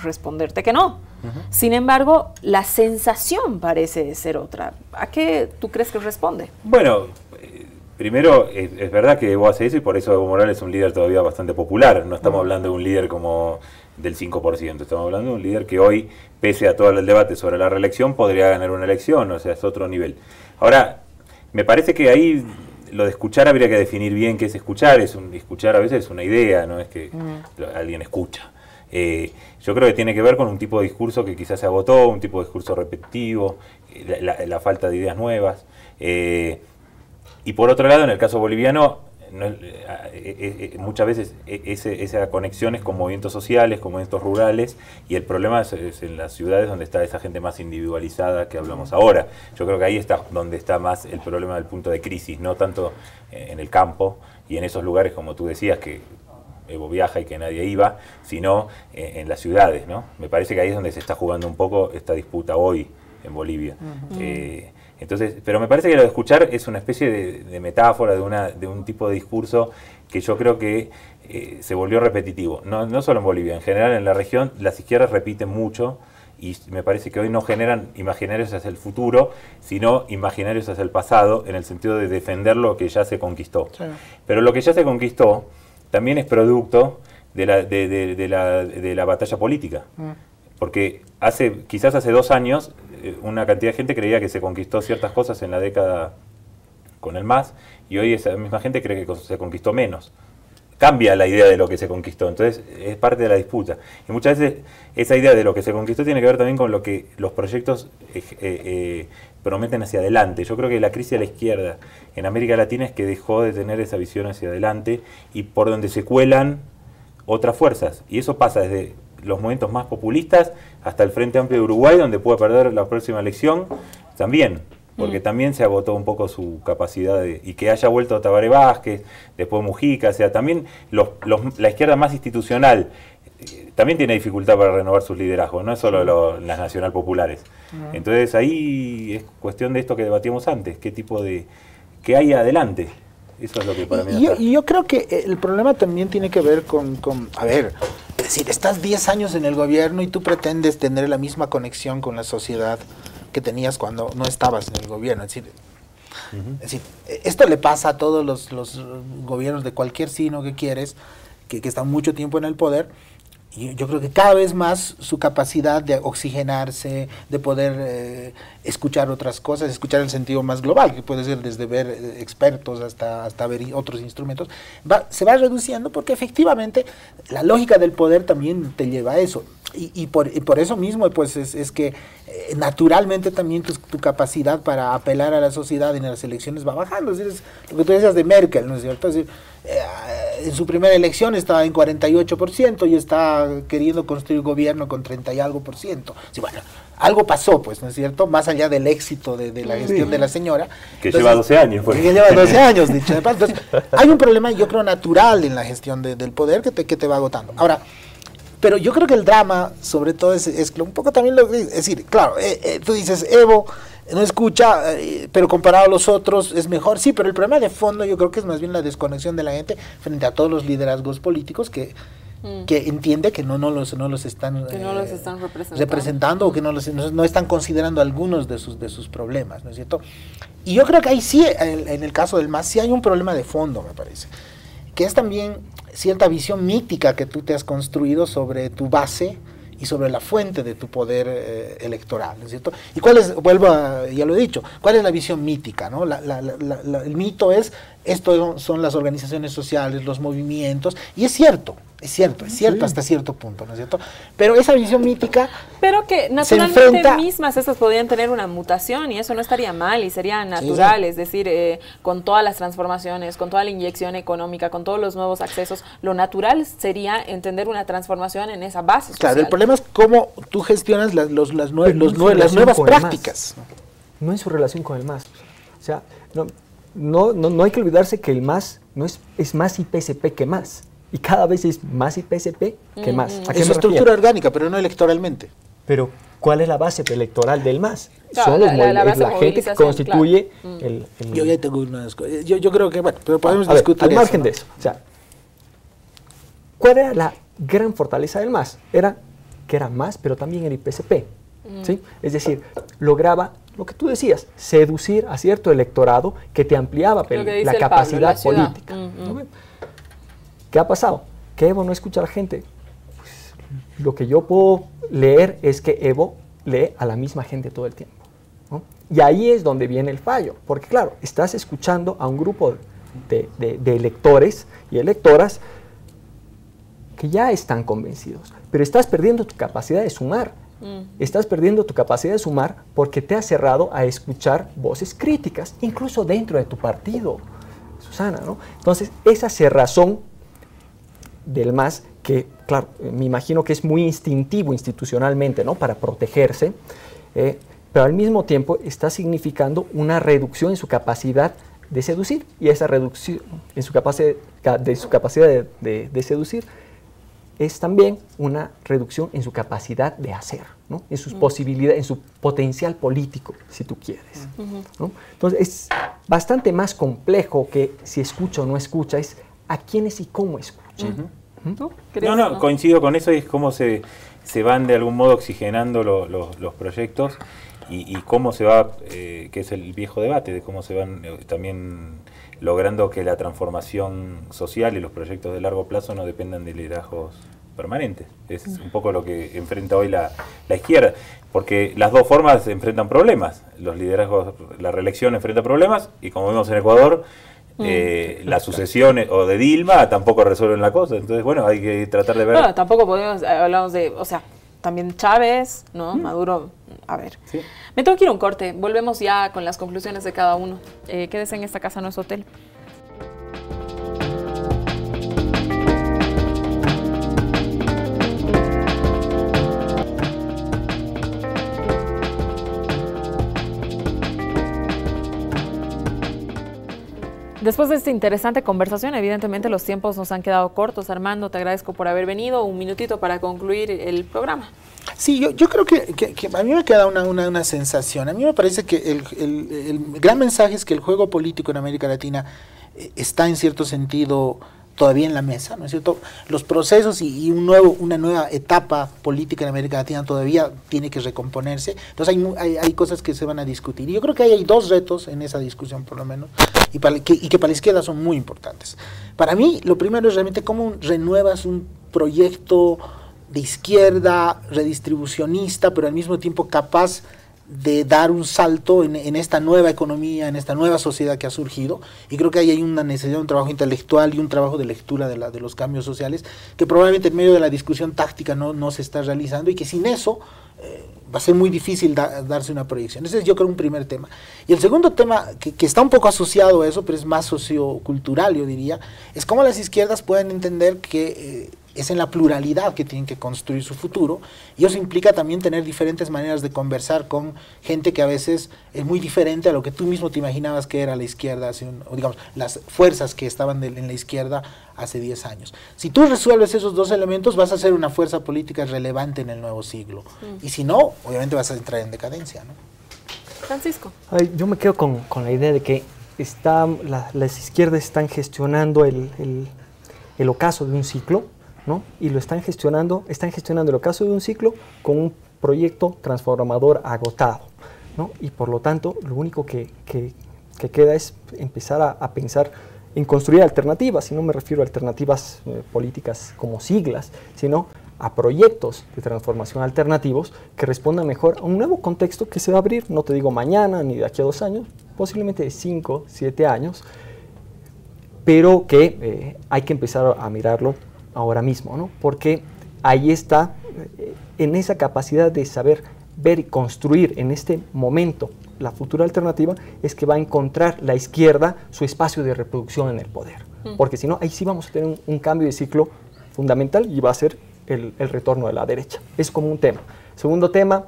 Speaker 2: responderte que no. Sin embargo, la sensación parece ser otra. ¿A qué tú crees que responde?
Speaker 3: Bueno, primero es verdad que Evo hace eso y por eso Evo Morales es un líder todavía bastante popular. No estamos hablando de un líder como del 5%. Estamos hablando de un líder que hoy, pese a todo el debate sobre la reelección, podría ganar una elección, o sea, es otro nivel. Ahora, me parece que ahí lo de escuchar habría que definir bien qué es escuchar. Escuchar a veces es una idea, no es que alguien escucha. Yo creo que tiene que ver con un tipo de discurso que quizás se agotó, un tipo de discurso repetitivo, la falta de ideas nuevas. Y por otro lado, en el caso boliviano, muchas veces esa conexión es con movimientos sociales, con movimientos rurales, y el problema es en las ciudades donde está esa gente más individualizada que hablamos ahora. Yo creo que ahí está donde está más el problema del punto de crisis, no tanto en el campo y en esos lugares, como tú decías, que Evo viaja y que nadie iba, sino en las ciudades, ¿no? Me parece que ahí es donde se está jugando un poco esta disputa hoy en Bolivia. Entonces, pero me parece que lo de escuchar es una especie de metáfora, de un tipo de discurso que yo creo que se volvió repetitivo. No solo en Bolivia, en general en la región las izquierdas repiten mucho y me parece que hoy no generan imaginarios hacia el futuro, sino imaginarios hacia el pasado, en el sentido de defender lo que ya se conquistó. Sí. Pero lo que ya se conquistó también es producto de la batalla política. Porque quizás hace 2 años una cantidad de gente creía que se conquistó ciertas cosas en la década con el MAS, y hoy esa misma gente cree que se conquistó menos. Cambia la idea de lo que se conquistó, entonces es parte de la disputa. Y muchas veces esa idea de lo que se conquistó tiene que ver también con lo que los proyectos prometen hacia adelante. Yo creo que la crisis de la izquierda en América Latina es que dejó de tener esa visión hacia adelante y por donde se cuelan otras fuerzas. Y eso pasa desde los movimientos más populistas hasta el Frente Amplio de Uruguay, donde puede perder la próxima elección también, porque también se agotó un poco su capacidad y que haya vuelto Tabaré Vázquez, después Mujica, o sea, también la izquierda más institucional también tiene dificultad para renovar sus liderazgos, no es solo las nacional populares. Entonces ahí es cuestión de esto que debatíamos antes, qué hay adelante. Eso es lo que para mí
Speaker 5: y yo creo que el problema también tiene que ver con a ver, es decir, estás 10 años en el gobierno y tú pretendes tener la misma conexión con la sociedad que tenías cuando no estabas en el gobierno. Es decir, esto le pasa a todos los gobiernos de cualquier signo que quieres, que están mucho tiempo en el poder. Y yo creo que cada vez más su capacidad de oxigenarse, de poder escuchar otras cosas, escuchar el sentido más global, que puede ser desde ver expertos hasta ver otros instrumentos, se va reduciendo porque efectivamente la lógica del poder también te lleva a eso. Y por eso mismo pues es que naturalmente también tu capacidad para apelar a la sociedad en las elecciones va bajando. Es decir, es lo que tú decías de Merkel, ¿no es cierto? Es decir, en su primera elección estaba en 48% y está queriendo construir gobierno con 30 y algo %. Sí, bueno, algo pasó, pues, ¿no es cierto? Más allá del éxito de la gestión de la señora.
Speaker 3: Que entonces, lleva 12 años. Pues.
Speaker 5: Que lleva 12 años, dicho de paso. Entonces, hay un problema, yo creo, natural en la gestión del poder que te va agotando. Ahora, pero yo creo que el drama, sobre todo, es un poco también lo que es decir, claro, tú dices, Evo no escucha, pero comparado a los otros es mejor. Sí, pero el problema de fondo yo creo que es más bien la desconexión de la gente frente a todos los liderazgos políticos que entiende que no los están representando o que no están considerando algunos de sus problemas, ¿no es cierto? Y yo creo que ahí sí, en el caso del MAS, sí hay un problema de fondo, me parece, que es también cierta visión mítica que tú te has construido sobre tu base y sobre la fuente de tu poder electoral, ¿no es cierto? ¿Y cuál es, ya lo he dicho, cuál es la visión mítica, ¿no? El mito es, esto son las organizaciones sociales, los movimientos, y es cierto sí. Hasta cierto punto, ¿no es cierto? Pero esa visión mítica
Speaker 2: pero que naturalmente mismas esas podrían tener una mutación y eso no estaría mal y sería natural, sí. Es decir, con todas las transformaciones, con toda la inyección económica, con todos los nuevos accesos, lo natural sería entender una transformación en esa base social.
Speaker 5: Claro, el problema es cómo tú gestionas las nuevas prácticas.
Speaker 4: No en su relación con el MAS. O sea, no hay que olvidarse que el MAS es más IPSP que MAS. Y cada vez es más IPSP que MAS.
Speaker 5: Es estructura orgánica, pero no electoralmente.
Speaker 4: Pero, ¿cuál es la base electoral del MAS? Son la gente que constituye el...
Speaker 5: Yo ya tengo unas cosas. Yo creo que, bueno, pero podemos discutir
Speaker 4: al margen de eso. O sea, ¿cuál era la gran fortaleza del MAS? Era que era MAS, pero también era IPSP. ¿Sí? Es decir, lograba lo que tú decías, seducir a cierto electorado que te ampliaba la capacidad política. ¿No? ¿Qué ha pasado? Que Evo no escucha a la gente. Pues, lo que yo puedo leer es que Evo lee a la misma gente todo el tiempo, ¿no? Y ahí es donde viene el fallo, porque claro, estás escuchando a un grupo de electores y electoras que ya están convencidos, pero estás perdiendo tu capacidad de sumar. Estás perdiendo tu capacidad de sumar porque te has cerrado a escuchar voces críticas, incluso dentro de tu partido, Susana, ¿no? Entonces, esa cerrazón del MAS, que, claro, me imagino que es muy instintivo institucionalmente, ¿no?, para protegerse, pero al mismo tiempo está significando una reducción en su capacidad de seducir, y esa reducción en su capacidad de seducir es también una reducción en su capacidad de hacer, ¿no?, en sus posibilidades, en su potencial político, si tú quieres, ¿no? Entonces es bastante más complejo que si escucha o no escucha, es a quiénes y cómo escucha.
Speaker 2: ¿Tú crees,
Speaker 3: No, coincido con eso, y es cómo se van de algún modo oxigenando los proyectos y cómo se va, que es el viejo debate, de cómo se van también logrando que la transformación social y los proyectos de largo plazo no dependan de liderazgos permanentes. Es un poco lo que enfrenta hoy la izquierda, porque las dos formas enfrentan problemas. Los liderazgos, la reelección enfrenta problemas, y como vemos en Ecuador, las sucesiones o de Dilma tampoco resuelven la cosa. Entonces, bueno, hay que tratar de ver.
Speaker 2: Bueno, tampoco podemos, hablamos de, o sea, también Chávez, ¿no? Maduro, a ver. Sí. Me tengo que ir a un corte, volvemos ya con las conclusiones de cada uno. Quédese en esta casa, no es hotel. Después de esta interesante conversación, evidentemente los tiempos nos han quedado cortos. Armando, te agradezco por haber venido. Un minutito para concluir el programa.
Speaker 5: Sí, yo creo que a mí me queda una sensación. A mí me parece que el gran mensaje es que el juego político en América Latina está en cierto sentido todavía en la mesa, ¿no es cierto? Los procesos y una nueva etapa política en América Latina todavía tiene que recomponerse. Entonces hay cosas que se van a discutir. Y yo creo que hay dos retos en esa discusión, por lo menos, y que para la izquierda son muy importantes. Para mí, lo primero es realmente cómo renuevas un proyecto de izquierda, redistribucionista, pero al mismo tiempo capaz de dar un salto en esta nueva economía, en esta nueva sociedad que ha surgido. Y creo que ahí hay una necesidad, un trabajo intelectual y un trabajo de lectura de los cambios sociales, que probablemente en medio de la discusión táctica no se está realizando, y que sin eso va a ser muy difícil darse una proyección. Ese es, yo creo, un primer tema. Y el segundo tema, que está un poco asociado a eso, pero es más sociocultural, yo diría, es cómo las izquierdas pueden entender que es en la pluralidad que tienen que construir su futuro, y eso implica también tener diferentes maneras de conversar con gente que a veces es muy diferente a lo que tú mismo te imaginabas que era la izquierda, o digamos, las fuerzas que estaban en la izquierda hace 10 años. Si tú resuelves esos dos elementos, vas a ser una fuerza política relevante en el nuevo siglo, y si no, obviamente vas a entrar en decadencia, ¿no?
Speaker 2: Francisco.
Speaker 4: Ay, yo me quedo con la idea de que las izquierdas están gestionando el ocaso de un ciclo, ¿no? Y lo están gestionando el ocaso de un ciclo con un proyecto transformador agotado, ¿no? Y por lo tanto, lo único que queda es empezar a pensar en construir alternativas, y no me refiero a alternativas políticas como siglas, sino a proyectos de transformación alternativos que respondan mejor a un nuevo contexto que se va a abrir, no te digo mañana ni de aquí a 2 años, posiblemente de 5, 7 años, pero que hay que empezar a mirarlo ahora mismo, ¿no? Porque ahí está, en esa capacidad de saber ver y construir en este momento la futura alternativa, es que va a encontrar la izquierda su espacio de reproducción en el poder. Porque si no, ahí sí vamos a tener un cambio de ciclo fundamental, y va a ser el retorno de la derecha. Es como un tema. Segundo tema,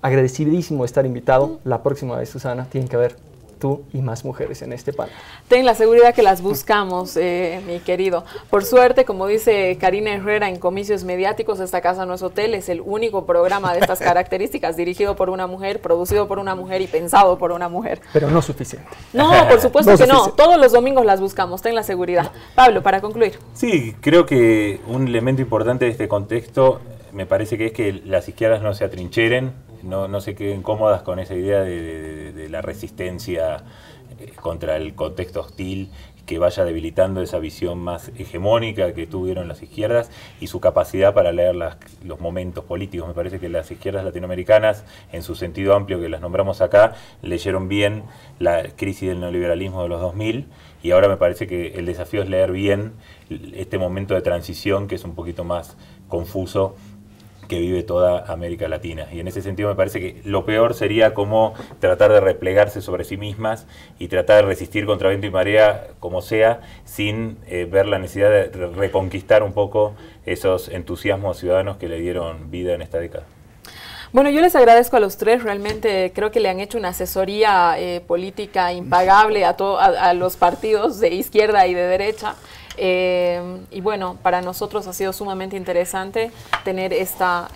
Speaker 4: agradecidísimo de estar invitado. La próxima vez, Susana, tiene que haber tú y más mujeres en este panel.
Speaker 2: Ten la seguridad que las buscamos, mi querido. Por suerte, como dice Karina Herrera en Comicios Mediáticos, esta casa no es hotel, es el único programa de estas características dirigido por una mujer, producido por una mujer y pensado por una mujer.
Speaker 4: Pero no suficiente.
Speaker 2: No, por supuesto que no. Todos los domingos las buscamos, ten la seguridad. Pablo, para concluir.
Speaker 3: Sí, creo que un elemento importante de este contexto me parece que es que las izquierdas no se atrincheren, no se queden cómodas con esa idea de la resistencia contra el contexto hostil, que vaya debilitando esa visión más hegemónica que tuvieron las izquierdas y su capacidad para leer los momentos políticos. Me parece que las izquierdas latinoamericanas, en su sentido amplio que las nombramos acá, leyeron bien la crisis del neoliberalismo de los 2000, y ahora me parece que el desafío es leer bien este momento de transición que es un poquito más confuso que vive toda América Latina. Y en ese sentido me parece que lo peor sería como tratar de replegarse sobre sí mismas y tratar de resistir contra viento y marea como sea, sin ver la necesidad de reconquistar un poco esos entusiasmos ciudadanos que le dieron vida en esta década.
Speaker 2: Bueno, yo les agradezco a los tres, realmente creo que le han hecho una asesoría política impagable a los partidos de izquierda y de derecha. Y bueno, para nosotros ha sido sumamente interesante tener esta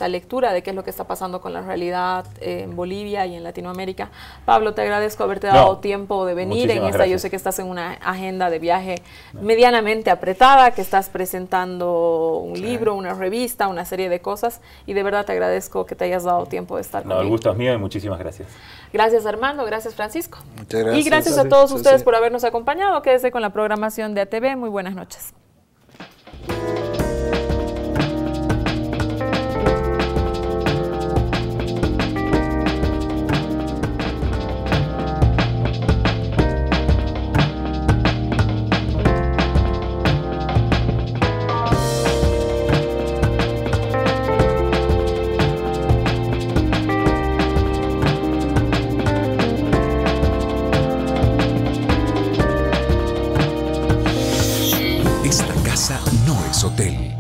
Speaker 2: lectura de qué es lo que está pasando con la realidad en Bolivia y en Latinoamérica. Pablo, te agradezco haberte dado tiempo de venir en esta. Gracias. Yo sé que estás en una agenda de viaje medianamente apretada, que estás presentando un libro, una revista, una serie de cosas, y de verdad te agradezco que te hayas dado tiempo de estar conmigo.
Speaker 3: El gusto es mío y muchísimas gracias. Gracias,
Speaker 2: Armando, gracias, Francisco.
Speaker 5: Muchas gracias.
Speaker 2: Y gracias a todos ustedes por habernos acompañado. Quédese con la programación de ATV. Muy buenas noches.
Speaker 1: Esta casa no es hotel.